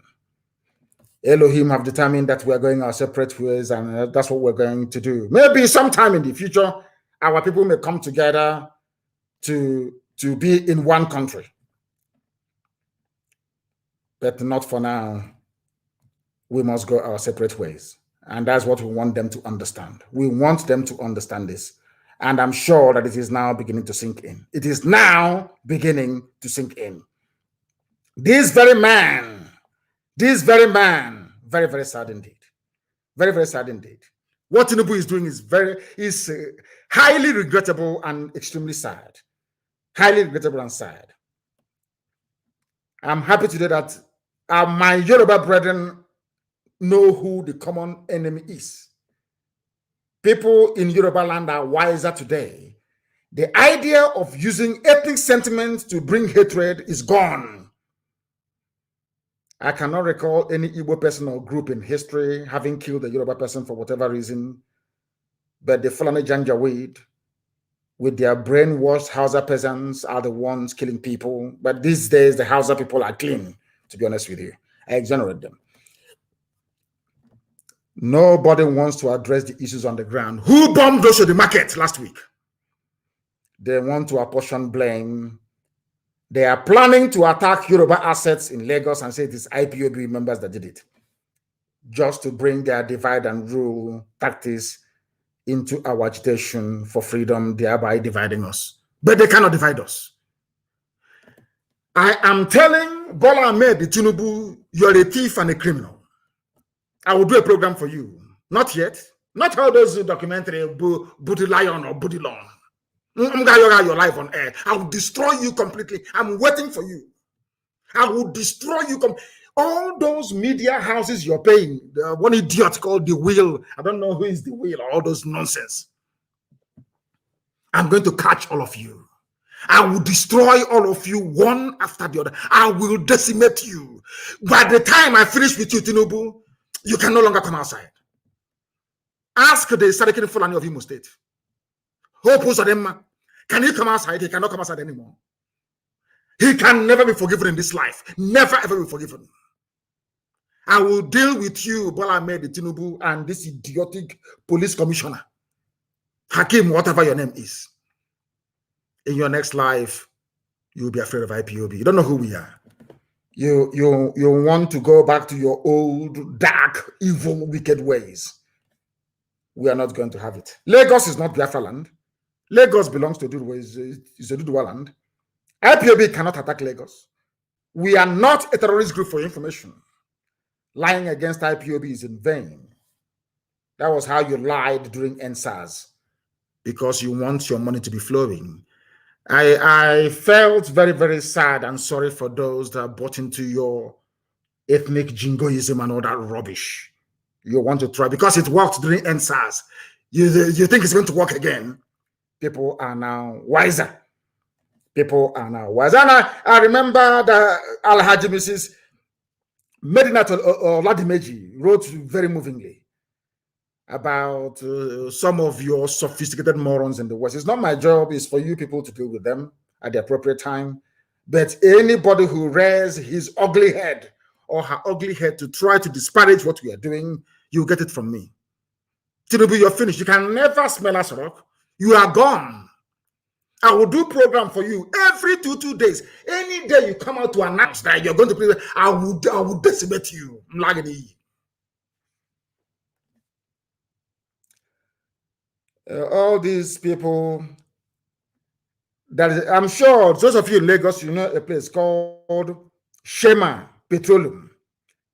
Elohim have determined that we are going our separate ways, and that's what we're going to do. Maybe sometime in the future, our people may come together to be in one country. But not for now. We must go our separate ways. And that's what we want them to understand. We want them to understand this. And I'm sure that it is now beginning to sink in. It is now beginning to sink in. This very man, very sad indeed. Very sad indeed. What Tinubu is doing is highly regrettable and extremely sad. Highly regrettable and sad. I'm happy today that my Yoruba brethren know who the common enemy is. People in Yoruba land are wiser today. The idea of using ethnic sentiment to bring hatred is gone. I cannot recall any Igbo person or group in history having killed a Yoruba person for whatever reason, but the Fulani Janjaweed, with their brainwashed Hausa peasants, are the ones killing people. But these days, the Hausa people are clean, to be honest with you. I exonerate them. Nobody wants to address the issues on the ground. Who bombed Oshodi market last week? They want to apportion blame. They are planning to attack Yoruba assets in Lagos and say it is IPOB members that did it, just to bring their divide and rule tactics into our agitation for freedom, thereby dividing us. But they cannot divide us. I am telling Bola Ahmed Tinubu, you're a thief and a criminal. I will do a program for you. Not yet. Not all those documentary Booty Lion or Booty Long. I'm going to your life on air. I will destroy you completely. I'm waiting for you. I will destroy you. All those media houses you're paying, one idiot called The Wheel. I don't know who is The Wheel, all those nonsense. I'm going to catch all of you. I will destroy all of you one after the other. I will decimate you. By the time I finish with you, Tinubu, you can no longer come outside. Ask the Sadikin Fulani of Imo State. Hope Uzodinma, can he come outside? He cannot come outside anymore. He can never be forgiven in this life. Never ever be forgiven. I will deal with you, Bola Ahmed Tinubu, and this idiotic police commissioner, Hakim, whatever your name is. In your next life, you'll be afraid of IPOB. You don't know who we are. You want to go back to your old, dark, evil, wicked ways. We are not going to have it. Lagos is not Biafra land. Lagos belongs to Duduwa, is a Duduwa land. IPOB cannot attack Lagos. We are not a terrorist group, for information. Lying against IPOB is in vain. That was how you lied during NSAS, because you want your money to be flowing. I felt very, very sad and sorry for those that bought into your ethnic jingoism and all that rubbish. You want to try, because it worked during NSAS. You think it's going to work again. People are now wiser. People are now wiser. And I remember that Alhaji Mrs. Medinat Oladimeji wrote very movingly about some of your sophisticated morons in the West. It's not my job. It's for you people to deal with them at the appropriate time. But anybody who rears his ugly head or her ugly head to try to disparage what we are doing, you get it from me. Tinubu, you're finished. You can never smell us rock. You are gone. I will do program for you every two days. Any day you come out to announce that you're going to play, I will decimate you. All these people, I'm sure those of you in Lagos, you know a place called Shema Petroleum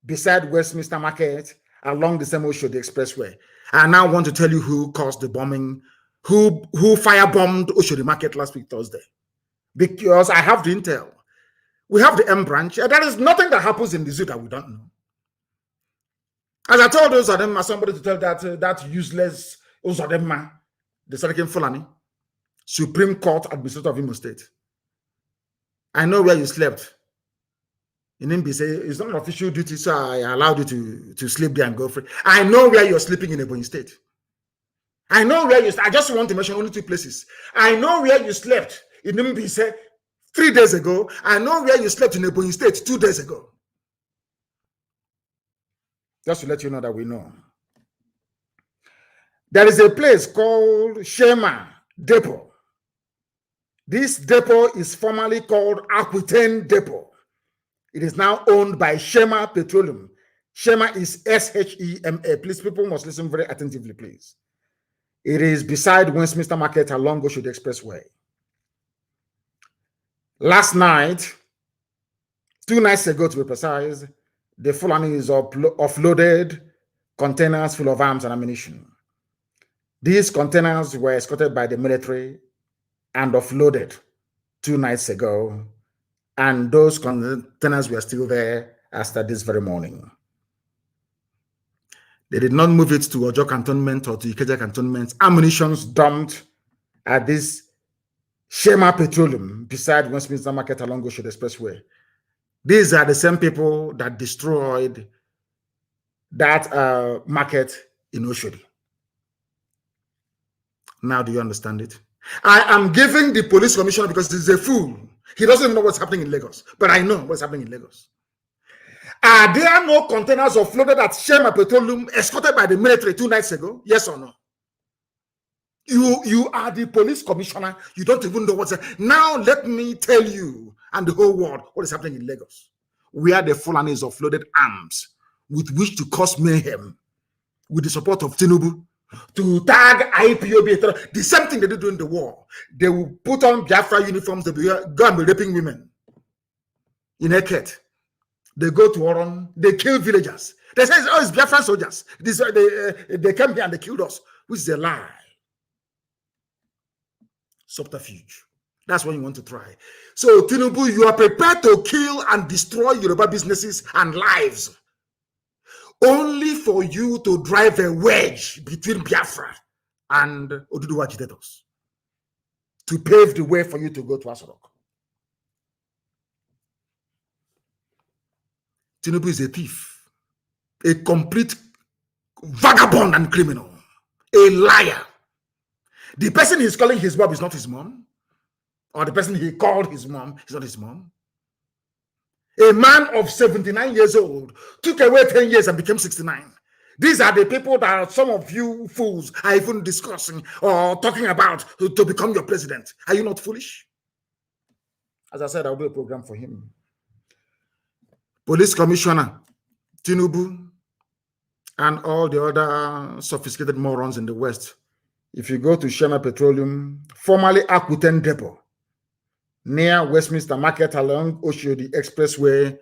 beside Westminster Market along the same Oshodi Expressway. I now want to tell you who caused the bombing, who firebombed Oshodi Market last week, Thursday. Because I have the intel. We have the M branch. There is nothing that happens in the zoo that we don't know. As I told those of them, somebody to tell that useless Uzodinma, the Sadikin Fulani, Supreme Court Administrator of Imo State. I know where you slept. In NNPC, it's not an official duty, so I allowed you to sleep there and go free. I know where you're sleeping in Ebonyi State. I know where you. I just want to mention only two places. I know where you slept in NNPC 3 days ago. I know where you slept in Ebonyi State 2 days ago. Just to let you know that we know. There is a place called Shema Depot. This depot is formerly called Aquitaine Depot. It is now owned by Shema Petroleum. Shema is S-H-E-M-A. Please, people must listen very attentively, please. It is beside Westminster Market along Oshodi Expressway. Last night, 2 nights ago to be precise, the Fulanis offloaded containers full of arms and ammunition. These containers were escorted by the military and offloaded 2 nights ago And those containers were still there after this very morning. They did not move it to Ojo cantonment or to Ikeja cantonment. Ammunitions dumped at this Shema Petroleum beside Westminster Market along Oshodi Expressway. These are the same people that destroyed that market in Oshodi. Now, do you understand it? I am giving the police commissioner because he's a fool. He doesn't even know what's happening in Lagos, but I know what's happening in Lagos. Are there no containers offloaded at Shema Petroleum escorted by the military 2 nights ago? Yes or no? You are the police commissioner. You don't even know what's happening. Now let me tell you and the whole world what is happening in Lagos, where the Fulanis offloaded arms with which to cause mayhem with the support of Tinubu to tag IPOB. The same thing they did during the war. They will put on Biafra uniforms. They will go and be raping women in Eket. They go to Oron. They kill villagers. They say, oh, it's Biafran soldiers. They came here and they killed us, which is a lie. Subterfuge. That's what you want to try. So, Tinubu, you are prepared to kill and destroy Yoruba businesses and lives only for you to drive a wedge between Biafra and Oduduwa agitators to pave the way for you to go to Asorok. Tinubu is a thief, a complete vagabond and criminal, a liar. The person he's calling his mom is not his mom, or the person he called his mom is not his mom. A man of 79 years old took away 10 years and became 69. These are the people that some of you fools are even discussing or talking about to become your president. Are you not foolish? As I said, I'll do a program for him. Police Commissioner Tinubu and all the other sophisticated morons in the West. If you go to Shema Petroleum, formerly Aquitaine Depot, near Westminster Market along Oshodi Expressway,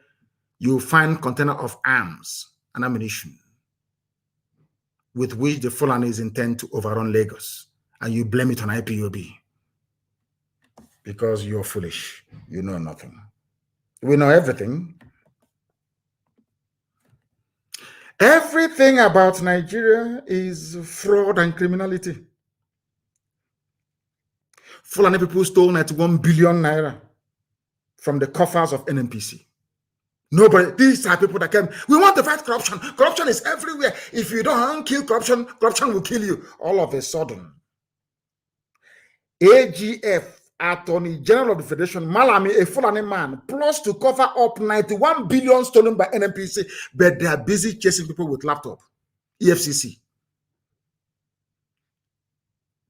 you'll find container of arms and ammunition with which the Fulanis intend to overrun Lagos, and you blame it on IPOB because you're foolish. You know nothing. We know everything. Everything about Nigeria is fraud and criminality. Fulani people stole 91 billion naira from the coffers of NNPC. Nobody, these are people that came. We want to fight corruption. Corruption is everywhere. If you don't kill corruption, corruption will kill you. All of a sudden, AGF, Attorney General of the Federation, Malami, a Fulani man, plus to cover up 91 billion stolen by NNPC, but they are busy chasing people with laptop. EFCC.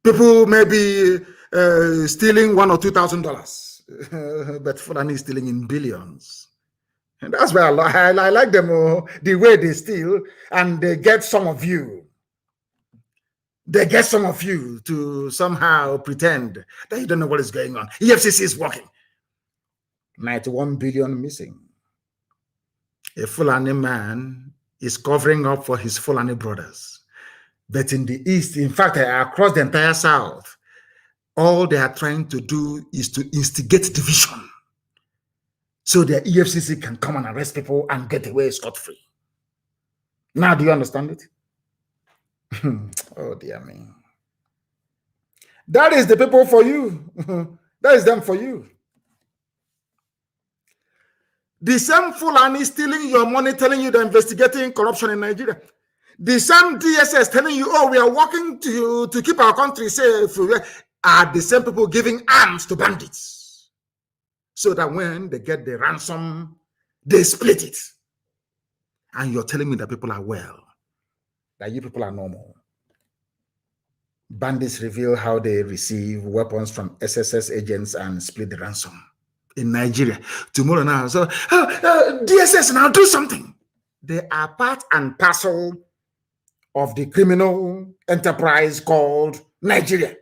People may be stealing $1,000 or $2,000, but Fulani is stealing in billions. And that's why I like them, the way they steal, and they get some of you. They get some of you to somehow pretend that you don't know what is going on. EFCC is working. 91 billion missing. A Fulani man is covering up for his Fulani brothers. But in the East, in fact, across the entire South, all they are trying to do is to instigate division so the EFCC can come and arrest people and get away scot-free. Now, do you understand it? Oh, dear me. That is the people for you. That is them for you. The same Fulani stealing your money, telling you they're investigating corruption in Nigeria. The same DSS telling you, oh, we are working to keep our country safe, are the same people giving arms to bandits. So that when they get the ransom, they split it. And you're telling me that people are well, that you people are normal. Bandits reveal how they receive weapons from SSS agents and split the ransom in Nigeria. Tomorrow now, so DSS now do something. They are part and parcel of the criminal enterprise called Nigeria.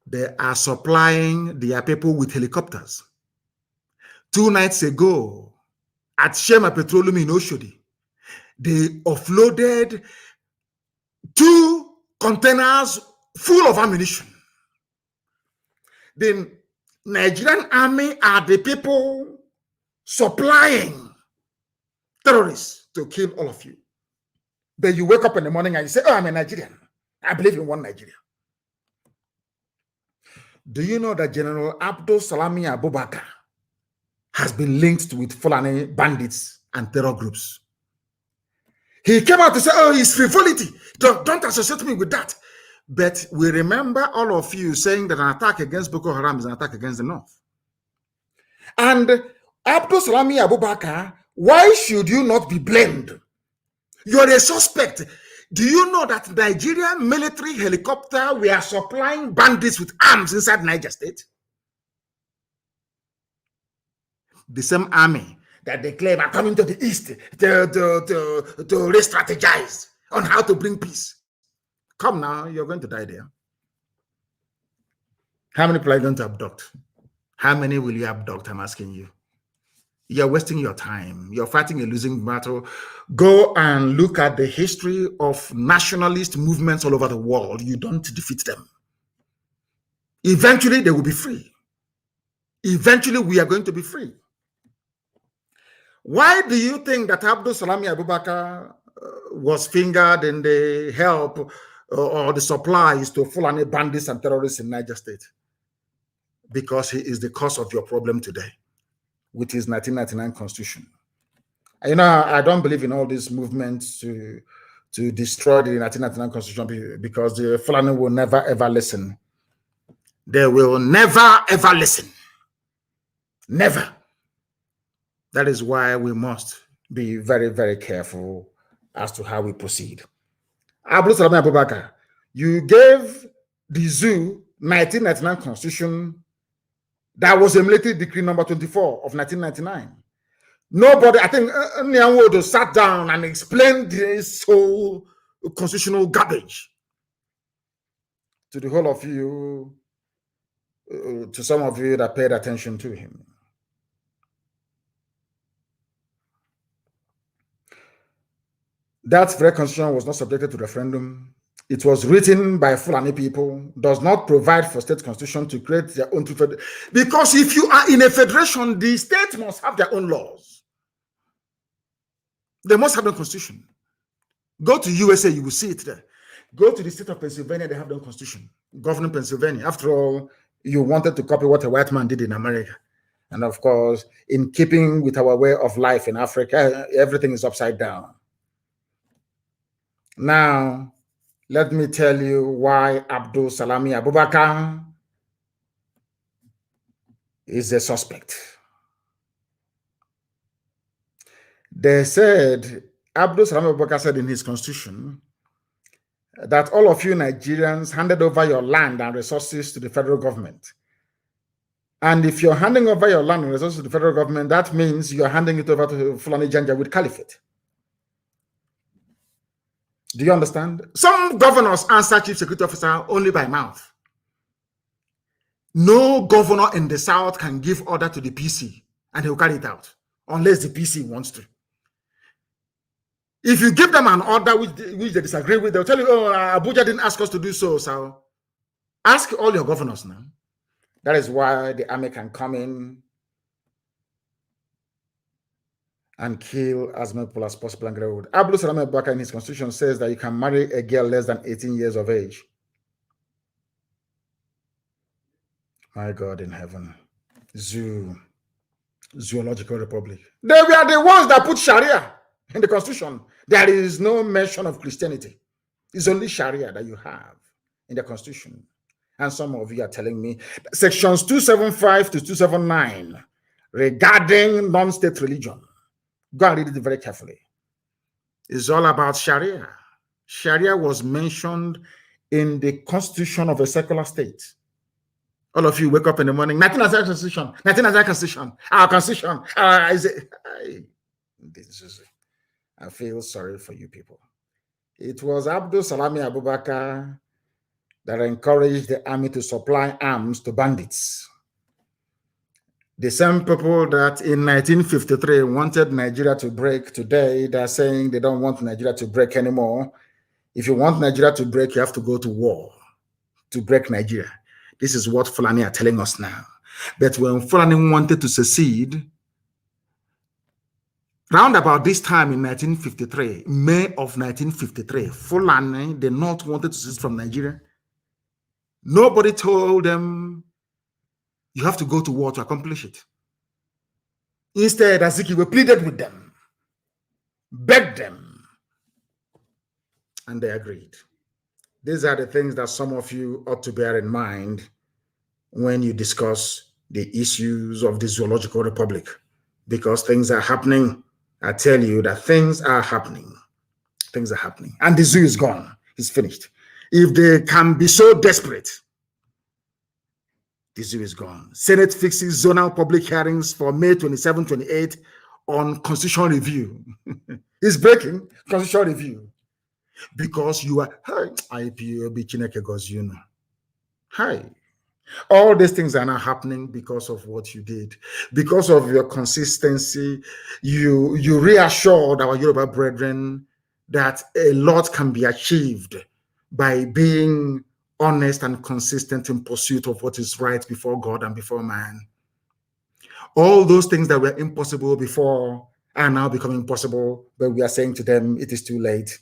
They are supplying their people with helicopters. 2 nights ago, at Shema Petroleum in Oshodi, they offloaded 2 containers full of ammunition. Then Nigerian army are the people supplying terrorists to kill all of you. Then you wake up in the morning and you say, oh, I'm a Nigerian. I believe in one Nigeria. Do you know that General Abdul Salami Abubakar has been linked with Fulani bandits and terror groups? He came out to say, oh, it's frivolity. Don't associate me with that. But we remember all of you saying that an attack against Boko Haram is an attack against the North. And Abdul Salami Abubakar, why should you not be blamed? You're a suspect. Do you know that Nigerian military helicopter were supplying bandits with arms inside Niger State? The same army that they claim are coming to the east to re-strategize on how to bring peace. Come now, you're going to die there. How many people are you going to abduct? How many will you abduct? I'm asking you. You're wasting your time. You're fighting a losing battle. Go and look at the history of nationalist movements all over the world. You don't defeat them. Eventually, they will be free. Eventually, we are going to be free. Why do you think that Abdul Salami Abubakar was fingered in the help or the supplies to Fulani bandits and terrorists in Niger State? Because he is the cause of your problem today with his 1999 constitution. You know, I don't believe in all these movements to destroy the 1999 constitution because the Fulani will never ever listen. They will never ever listen. Never. That is why we must be very, very careful as to how we proceed. Abdul Salami Abubakar, you gave the zoo 1999 constitution that was a military decree number 24 of 1999. Nobody, I think, Nyanwodo sat down and explained this whole constitutional garbage to the whole of you, to some of you that paid attention to him. That very constitution was not subjected to referendum. It was written by Fulani people, does not provide for state constitution to create their own federation. Because if you are in a federation, the states must have their own laws. They must have their constitution. Go to USA, you will see it there. Go to the state of Pennsylvania, they have their constitution. Governing Pennsylvania. After all, you wanted to copy what a white man did in America. And of course, in keeping with our way of life in Africa, everything is upside down. Now, let me tell you why Abdul Salami Abubakar is a suspect. They said, Abdul Salami Abubakar said in his constitution that all of you Nigerians handed over your land and resources to the federal government. And if you're handing over your land and resources to the federal government, that means you're handing it over to Fulani Janjaweed Caliphate. Do you understand? Some governors answer chief security officer only by mouth. No governor in the South can give order to the PC and he'll carry it out unless the PC wants to. If you give them an order which they disagree with, they'll tell you, oh, Abuja didn't ask us to do so. So ask all your governors now. That is why the army can come in and kill as many people as possible and get away. Abdul Salami Abubakar in his constitution says that you can marry a girl less than 18 years of age. My God in heaven. Zoological Republic. They were the ones that put Sharia in the constitution. There is no mention of Christianity. It's only Sharia that you have in the constitution. And some of you are telling me sections 275 to 279 regarding non-state religion. Go and read it very carefully. It's all about Sharia. Sharia was mentioned in the constitution of a secular state. All of you wake up in the morning, 1999 constitution, 1999 constitution, our constitution. I feel sorry for you people. It was Abdul Salami Abubakar that encouraged the army to supply arms to bandits. The same people that in 1953 wanted Nigeria to break, today they're saying they don't want Nigeria to break anymore. If you want Nigeria to break, you have to go to war to break Nigeria. This is what Fulani are telling us now. But when Fulani wanted to secede, round about this time in 1953, May of 1953, Fulani, the North, wanted to secede from Nigeria. Nobody told them, you have to go to war to accomplish it. Instead, Azikiwe pleaded with them, begged them, and they agreed. These are the things that some of you ought to bear in mind when you discuss the issues of the Zoological Republic, because things are happening. I tell you that things are happening. Things are happening. And the zoo is gone. It's finished. If they can be so desperate, the zoo is gone. Senate fixes zonal public hearings for May 27, 28 on constitutional review. It's breaking constitutional review. Because you are, hi, IPOB Chineke goes, you know. Hi. All these things are now happening because of what you did. Because of your consistency, you reassured our Yoruba brethren that a lot can be achieved by being honest and consistent in pursuit of what is right before God and before man. All those things that were impossible before are now becoming possible, but we are saying to them, it is too late.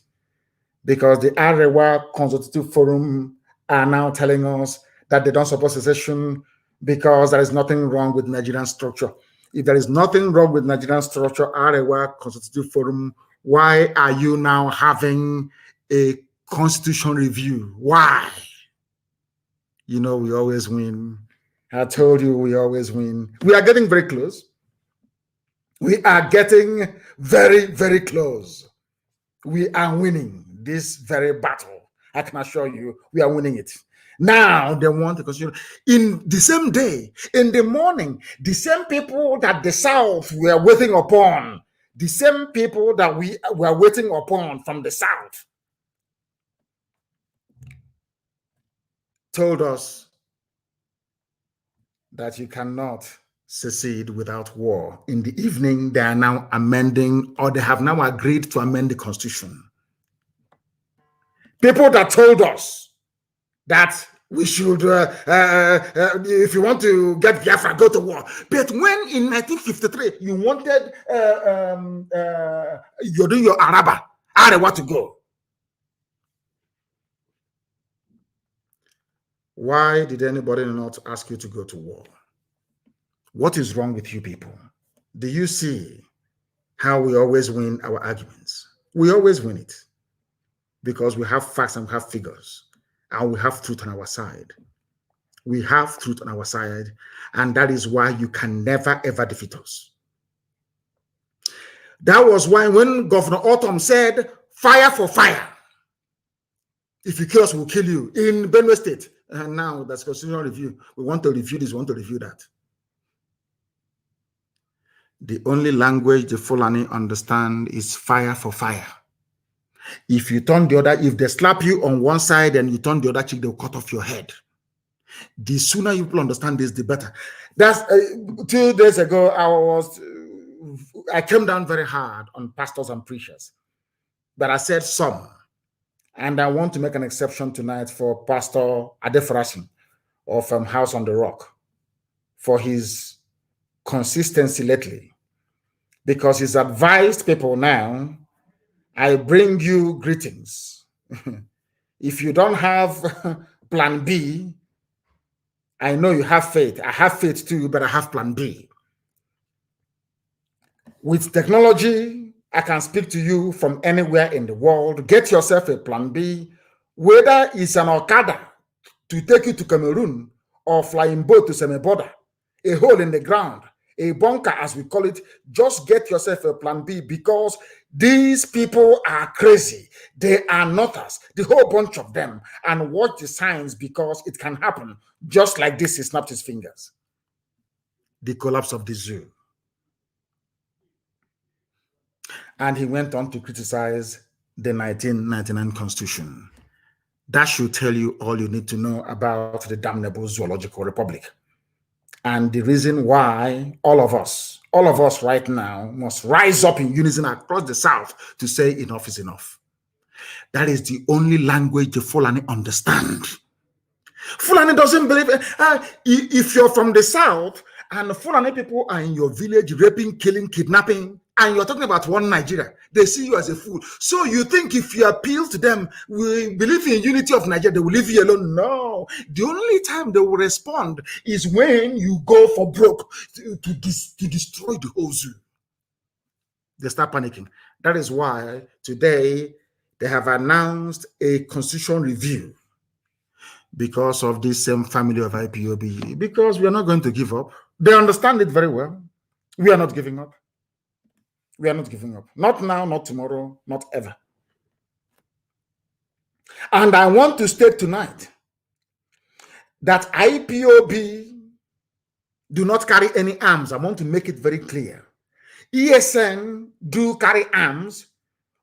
Because the Arewa Consultative Forum are now telling us that they don't support secession because there is nothing wrong with Nigerian structure. If there is nothing wrong with Nigerian structure, Arewa Consultative Forum, why are you now having a constitution review? Why? You know, we always win. I told you we always win. We are getting very close. We are getting very, very close. We are winning this very battle. I can assure you, we are winning it. Now they want to consider in the same day, in the morning, the same people that the South were waiting upon, the same people that we were waiting upon from the South, told us that you cannot secede without war. In the evening, they are now amending, or they have now agreed to amend the Constitution. People that told us that we should, if you want to get Biafra, go to war. But when in 1953 you wanted, you're doing your Araba, Arewa to go. Why did anybody not ask you to go to war? What is wrong with you people? Do you see how we always win our arguments? We always win it because we have facts and we have figures. And we have truth on our side. We have truth on our side, and that is why you can never, ever defeat us. That was why when Governor Autumn said, fire for fire, if you kill us, we'll kill you, in Benue State. And now that's constitutional review. We want to review this, we want to review that. The only language the Fulani understand is fire for fire. If you turn the other, if they slap you on one side and you turn the other cheek, they'll cut off your head. The sooner you people understand this, the better. That's 2 days ago, I came down very hard on pastors and preachers, but I said some, and I want to make an exception tonight for Pastor Adefarasin of House on the Rock for his consistency lately, because he's advised people now, I bring you greetings. If you don't have plan B, I know you have faith. I have faith too, but I have plan B. With technology, I can speak to you from anywhere in the world. Get yourself a plan B, whether it's an Okada to take you to Cameroon or flying boat to Semeboda, a hole in the ground, a bunker, as we call it. Just get yourself a plan B, because these people are crazy. They are nutters, the whole bunch of them. And watch the signs, because it can happen just like this. He snapped his fingers. The collapse of the zoo. And he went on to criticize the 1999 Constitution. That should tell you all you need to know about the damnable Zoological Republic. And the reason why all of us right now must rise up in unison across the South to say enough is enough. That is the only language the Fulani understand. Fulani doesn't believe if you're from the south and Fulani people are in your village raping, killing, kidnapping, and you're talking about one Nigeria, they see you as a fool. So you think if you appeal to them, we believe in unity of Nigeria, they will leave you alone? No. The only time they will respond is when you go for broke to destroy the whole zoo. They start panicking. That is why today they have announced a constitutional review because of this same family of IPOB, because we are not going to give up. They understand it very well. We are not giving up. We are not giving up. Not now, not tomorrow, not ever. And I want to state tonight that IPOB do not carry any arms. I want to make it very clear. ESN do carry arms,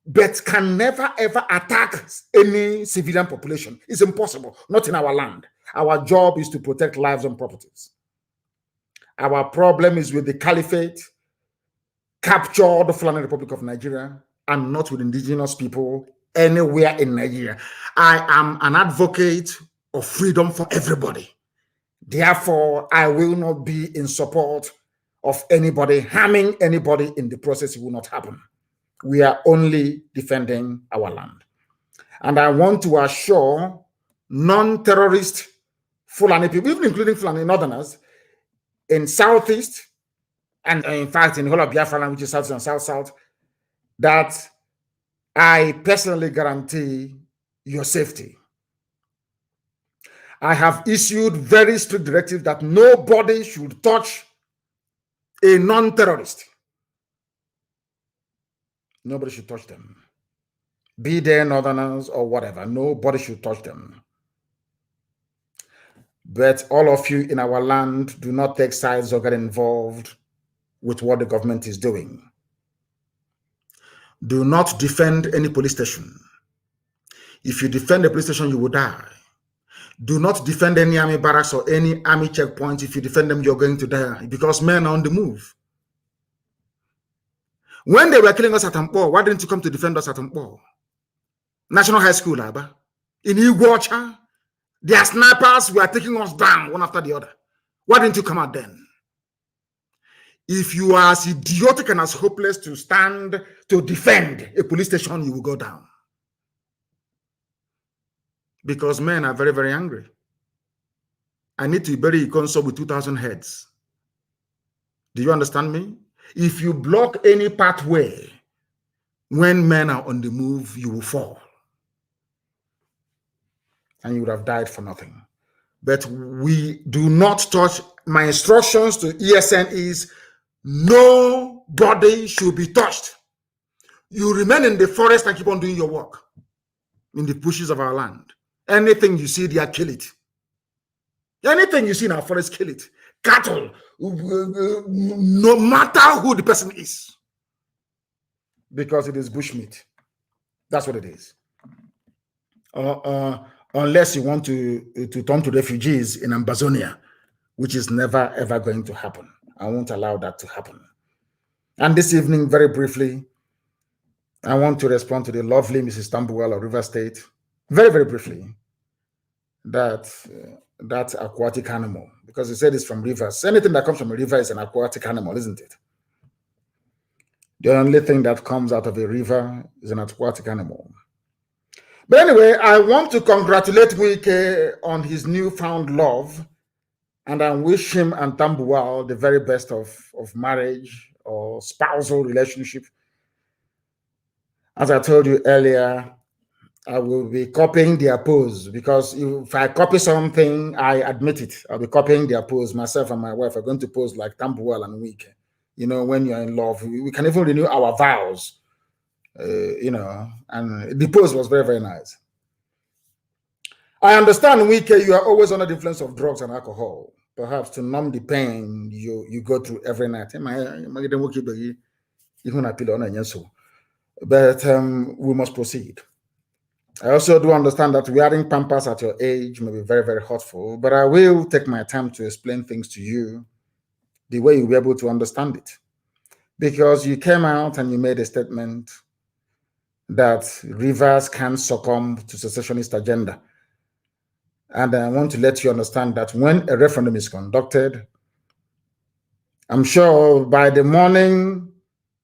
but can never ever attack any civilian population. It's impossible, not in our land. Our job is to protect lives and properties. Our problem is with the caliphate, capture the Fulani Republic of Nigeria, and not with indigenous people anywhere in Nigeria. I am an advocate of freedom for everybody. Therefore, I will not be in support of anybody harming anybody in the process. It will not happen. We are only defending our land. And I want to assure non-terrorist Fulani people, even including Fulani Northerners, in Southeast, and in fact in the whole of Biafra land, which is South and South, that I personally guarantee your safety. I have issued very strict directives that nobody should touch a non-terrorist. Nobody should touch them. Be they Northerners or whatever, nobody should touch them. But all of you in our land, do not take sides or get involved with what the government is doing. Do not defend any police station. If you defend a police station, you will die. Do not defend any army barracks or any army checkpoints. If you defend them, you're going to die, because men are on the move. When they were killing us at Ampo, why didn't you come to defend us at Ampo? National High School, Abba. In Igbo, their snipers were taking us down one after the other. Why didn't you come out then? If you are as idiotic and as hopeless to stand to defend a police station, you will go down. Because men are very, very angry. I need to bury Ikonso with 2,000 heads. Do you understand me? If you block any pathway when men are on the move, you will fall. And you would have died for nothing. But we do not touch. My instructions to ESN is nobody should be touched. You remain in the forest and keep on doing your work in the bushes of our land. Anything you see there, kill it. Anything you see in our forest, kill it. Cattle, no matter who the person is, because it is bushmeat. That's what it is. Unless you want to turn to refugees in Amazonia, which is never ever going to happen. I won't allow that to happen. And this evening, very briefly, I want to respond to the lovely Mrs. Tambuwal of River State, very, very briefly, that aquatic animal, because he said it's from rivers. Anything that comes from a river is an aquatic animal, isn't it? The only thing that comes out of a river is an aquatic animal. But anyway, I want to congratulate Wike on his newfound love, and I wish him and Tambuwal the very best of marriage or spousal relationship. As I told you earlier, I will be copying their pose, because if I copy something, I admit it. I'll be copying their pose. Myself and my wife are going to pose like Tambuwal and Wike. You know, when you're in love, we can even renew our vows. You know, and the pose was very, very nice. I understand, Wike, you are always under the influence of drugs and alcohol, perhaps to numb the pain you go through every night. But we must proceed. I also do understand that wearing pampers at your age may be very, very hurtful, but I will take my time to explain things to you the way you'll be able to understand it. Because you came out and you made a statement that rivers can succumb to secessionist agenda. And I want to let you understand that when a referendum is conducted, I'm sure by the morning,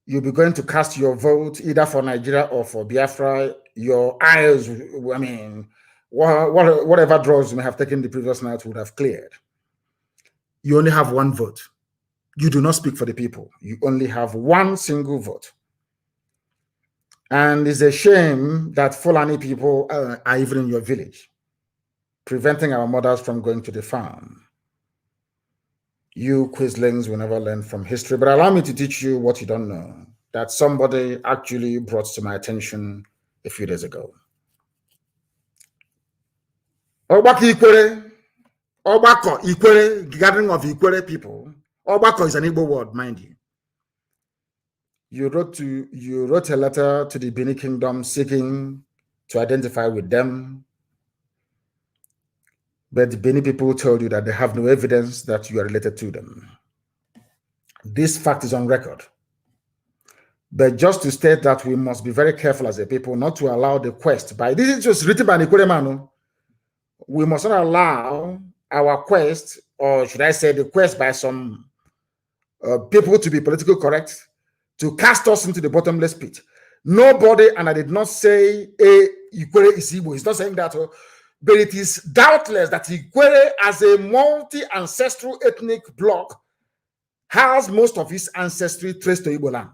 you'll be going to cast your vote either for Nigeria or for Biafra. Your eyes, I mean, whatever draws you may have taken the previous night would have cleared. You only have one vote. You do not speak for the people. You only have one single vote. And it's a shame that Fulani people are even in your village, preventing our mothers from going to the farm. You Quislings will never learn from history, but allow me to teach you what you don't know, that somebody actually brought to my attention a few days ago. Obako Ikwere, Obako Ikwere, gathering of Ikwere people. Obako is an Igbo word, mind you. You wrote a letter to the Benin Kingdom seeking to identify with them, but the Benin people told you that they have no evidence that you are related to them. This fact is on record. But just to state that we must be very careful as a people not to allow the quest by, this is just written by Nikwere Manu, we must not allow our quest, or should I say the quest by some people to be politically correct, to cast us into the bottomless pit. Nobody, and I did not say Ikwere is Igbo, he's not saying that, but it is doubtless that Ikwere, as a multi-ancestral ethnic bloc, has most of its ancestry traced to Igbo land.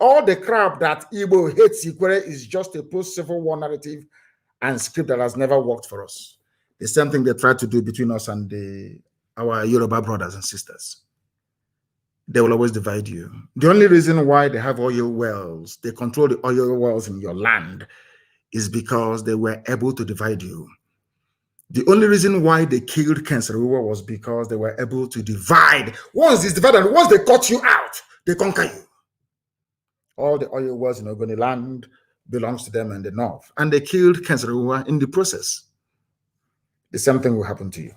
All the crap that Igbo hates Ikwere is just a post-Civil War narrative and script that has never worked for us. The same thing they tried to do between us and our Yoruba brothers and sisters. They will always divide you. The only reason why they have oil wells, they control the oil wells in your land, is because they were able to divide you. The only reason why they killed Kenseruwa was because they were able to divide. Once it's divided, once they cut you out, they conquer you. All the oil wells in Ogoni land belongs to them in the north. And they killed Kenseruwa in the process. The same thing will happen to you.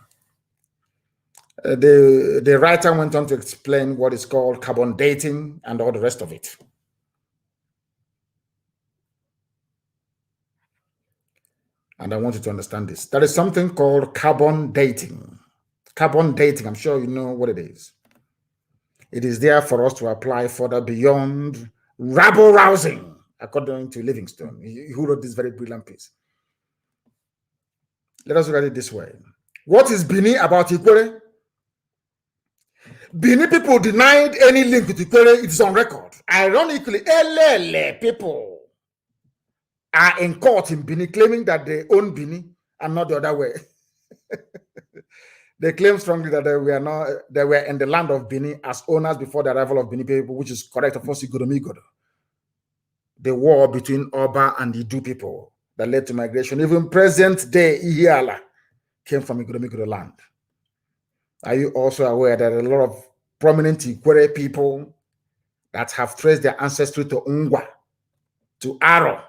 The writer went on to explain what is called carbon dating and all the rest of it. And I want you to understand this. There is something called carbon dating. Carbon dating, I'm sure you know what it is. It is there for us to apply further beyond rabble rousing, according to Livingstone, who wrote this very brilliant piece. Let us look at it this way. What is Bini about Ikwere? Bini people denied any link with Ikwere. It is on record. Ironically, Elele people are in court in Bini claiming that they own Bini and not the other way. They claim strongly that they were in the land of Bini as owners before the arrival of Bini people, which is correct, of course, Igodomigodo. The war between Oba and the Idu people that led to migration. Even present day Ihiala came from Igodomigodo land. Are you also aware that a lot of prominent Ikwere people that have traced their ancestry to Ungwa, to Aro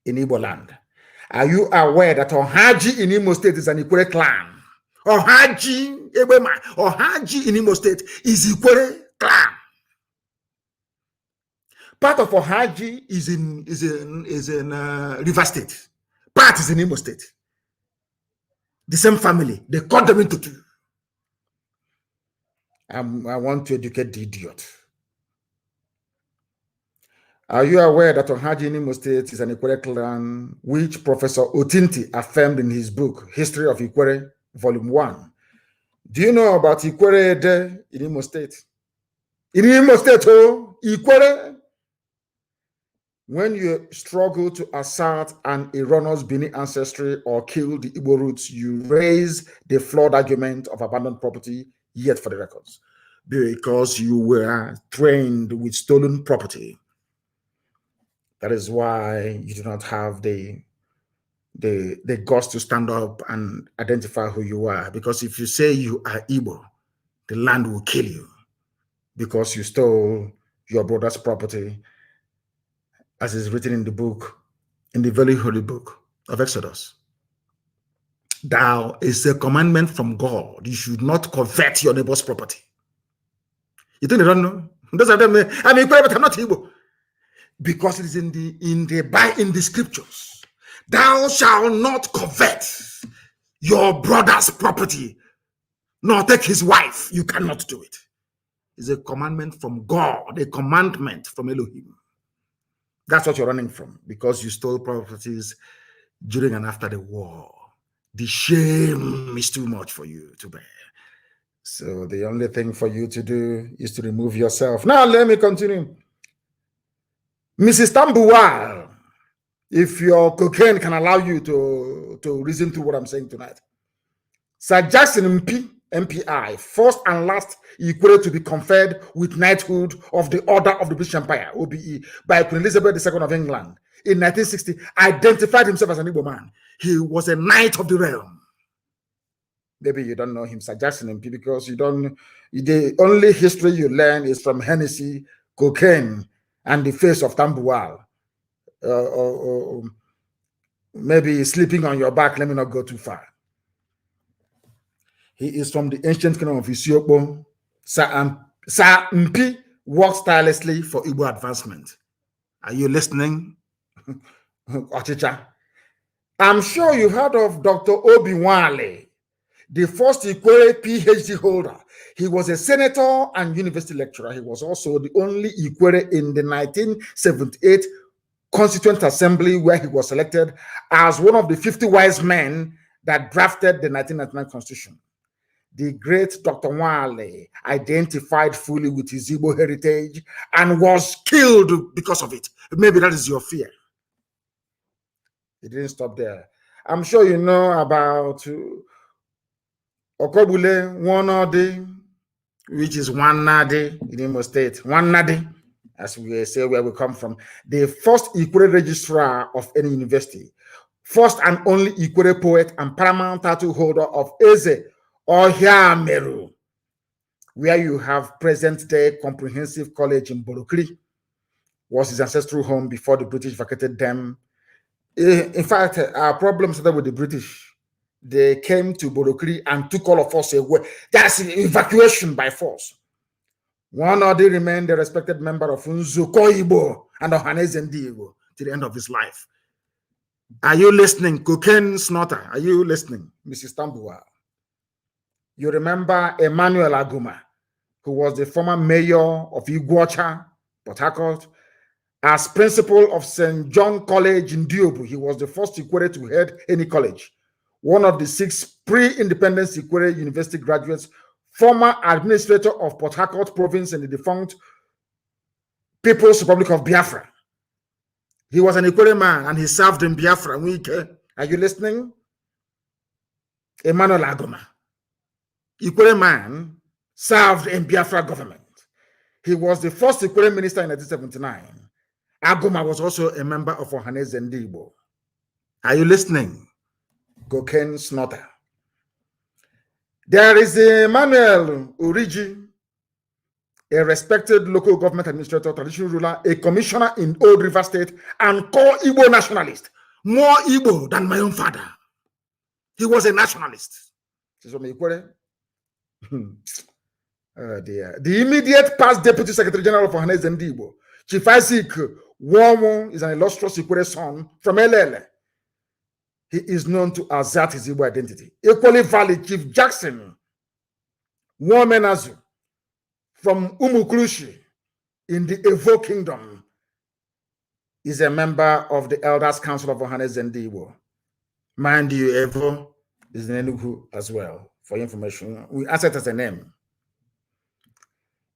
in Igbo land? Are you aware that Ohaji in Imo State is an Ikwere clan? Ohaji in Imo State is Ikwere clan. Part of Ohaji is in River State. Part is in Imo State. The same family. They cut them into two. I want to educate the idiot. Are you aware that Ohaji in Imo State is an Ikwere clan, which Professor Otinti affirmed in his book, History of Ikwere, Volume 1? Do you know about Ikwere in Imo State? In Imo State, Ikwere, when you struggle to assert an erroneous Bini ancestry or kill the Igbo roots, you raise the flawed argument of abandoned property, yet for the records, because you were trained with stolen property. That is why you do not have the guts to stand up and identify who you are. Because if you say you are Igbo, the land will kill you because you stole your brother's property, as is written in the book, in the very holy book of Exodus. Thou is a commandment from God. You should not covet your neighbor's property. You think they don't know? Those of them, I mean, but I'm not Igbo. Because it is in the scriptures. Thou shalt not covet. your brother's property, nor take his wife. You cannot do it. It's a commandment from God, a commandment from Elohim. That's what you're running from, because you stole properties during and after the war. The shame is too much for you to bear. So the only thing for you to do is to remove yourself. Now, let me continue. Mrs. Tambuwal, if your cocaine can allow you to reason through what I'm saying tonight. Sir Jackson MPI, first and last equated to be conferred with knighthood of the Order of the British Empire, OBE, by Queen Elizabeth II of England in 1960, identified himself as an Igbo man. He was a knight of the realm. Maybe you don't know him, Sir Jackson MP, because the only history you learn is from Hennessy, cocaine, and the face of Tambuwal. Or maybe sleeping on your back. Let me not go too far. He is from the ancient kingdom of Ethiopia. Sir MP works tirelessly for Igbo advancement. Are you listening? Ochicha. I'm sure you've heard of Dr. Obi Wale, the first Ikwere PhD holder. He was a senator and university lecturer. He was also the only Ikwere in the 1978 Constituent Assembly, where he was selected as one of the 50 wise men that drafted the 1999 Constitution. The great Dr. Wale identified fully with his Igbo heritage and was killed because of it. Maybe that is your fear. It didn't stop there. I'm sure you know about Okobule Wanode, which is Wanade in Imo State. Wanade, as we say where we come from. The first Ikwere registrar of any university. First and only Ikwere poet and paramount title holder of Eze Ohia Meru, where you have present-day comprehensive college in Borokri, was his ancestral home before the British vacated them. In fact, our problem started with the British. They came to Borokri and took all of us away. That's evacuation by force. One or they remained a respected member of Nzuko Igbo and Ohaneze Igbo to the end of his life. Are you listening? Cocaine snorter, are you listening, Mrs. Tambuwal? You remember Emmanuel Aguma, who was the former mayor of Iguacha, Port Harcourt, as principal of St. John College in Diobu. He was the first Ikwere to head any college. One of the 6 pre-independence Ikwere University graduates, former administrator of Port Harcourt province in the defunct People's Republic of Biafra. He was an Ikwere man and he served in Biafra. Are you listening? Emmanuel Aguma. Ikwere man served in Biafra government. He was the first Ikwere minister in 1979. Aguma was also a member of Ohaneze Igbo. Are you listening? Cocaine snorter. There is Emmanuel Uriji, a respected local government administrator, traditional ruler, a commissioner in Old River State, and core Igbo nationalist. More Igbo than my own father. He was a nationalist. He's from Ikwere. Oh dear. The immediate past Deputy Secretary General of Ohaneze Igbo, Chief Isaac Womo, is an illustrious Ikwere son from Elele. He is known to assert his Igbo identity. Equally valid, Chief Jackson Womenazu from Umukrushi in the Evo Kingdom is a member of the Elders Council of Ohaneze Igbo. Mind you, Evo is in Enugu as well. For information, we answer it as a name.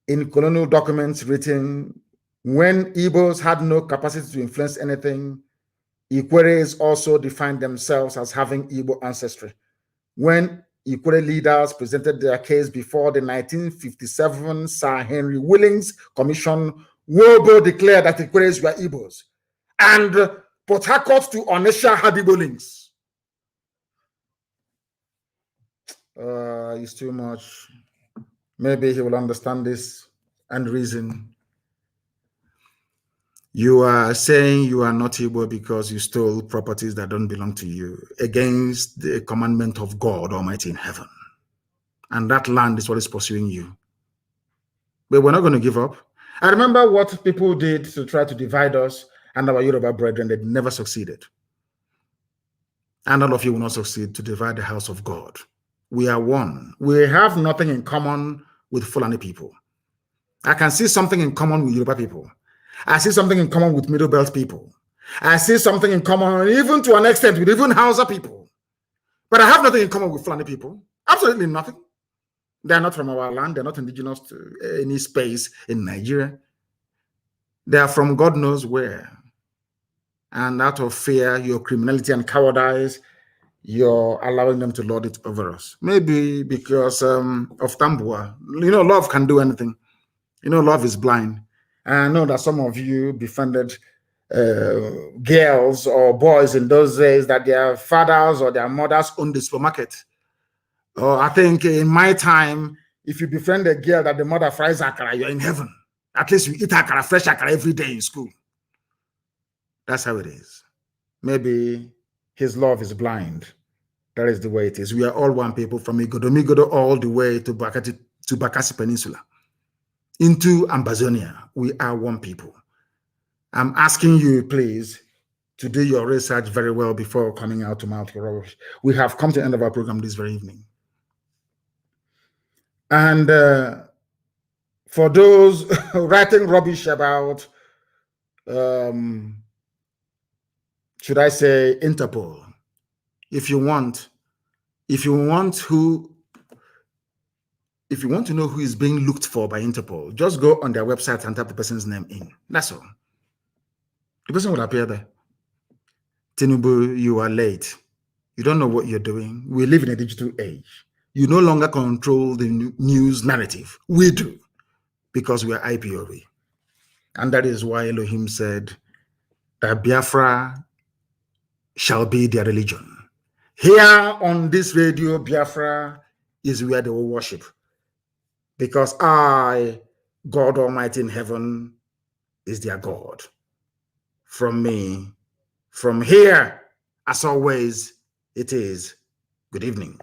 In colonial documents written when Igbos had no capacity to influence anything, Ikweres also defined themselves as having Igbo ancestry. When Ikwere leaders presented their case before the 1957 Sir Henry Willings Commission, Wobo declared that Ikweres were Igbos, and Port Harcourt to Onisha had Igbo links. It's too much. Maybe he will understand this and reason. You are saying you are not Igbo because you stole properties that don't belong to you against the commandment of God Almighty in heaven. And that land is what is pursuing you. But we're not going to give up. I remember what people did to try to divide us and our Yoruba brethren. They never succeeded. And all of you will not succeed to divide the house of God. We are one. We have nothing in common with Fulani people. I can see something in common with Yoruba people. I see something in common with Middle Belt people. I see something in common, even to an extent, with even Hausa people. But I have nothing in common with Fulani people. Absolutely nothing. They are not from our land. They're not indigenous to any space in Nigeria. They are from God knows where. And out of fear, your criminality and cowardice, you're allowing them to lord it over us. Maybe because of Tambua. You know, love can do anything. You know, love is blind. And I know that some of you befriended girls or boys in those days that their fathers or their mothers owned the supermarket. Or I think in my time, if you befriend a girl that the mother fries akara, you're in heaven. At least you eat akara, fresh akara every day in school. That's how it is. Maybe his love is blind. That is the way it is. We are all one people from Igodo all the way to Bakassi Peninsula. Into Ambazonia, we are one people. I'm asking you, please, to do your research very well before coming out to mouth your rubbish. We have come to the end of our program this very evening. And for those writing rubbish about, should I say, Interpol, if you want to know who is being looked for by Interpol, just go on their website and type the person's name in. That's all. The person will appear there. Tinubu, you are late. You don't know what you're doing. We live in a digital age. You no longer control the news narrative. We do, because we are IPOB. And that is why Elohim said that Biafra shall be their religion. Here on this radio, Biafra is where they will worship. Because I, God Almighty in heaven, is their God. From me, from here, as always, it is good evening.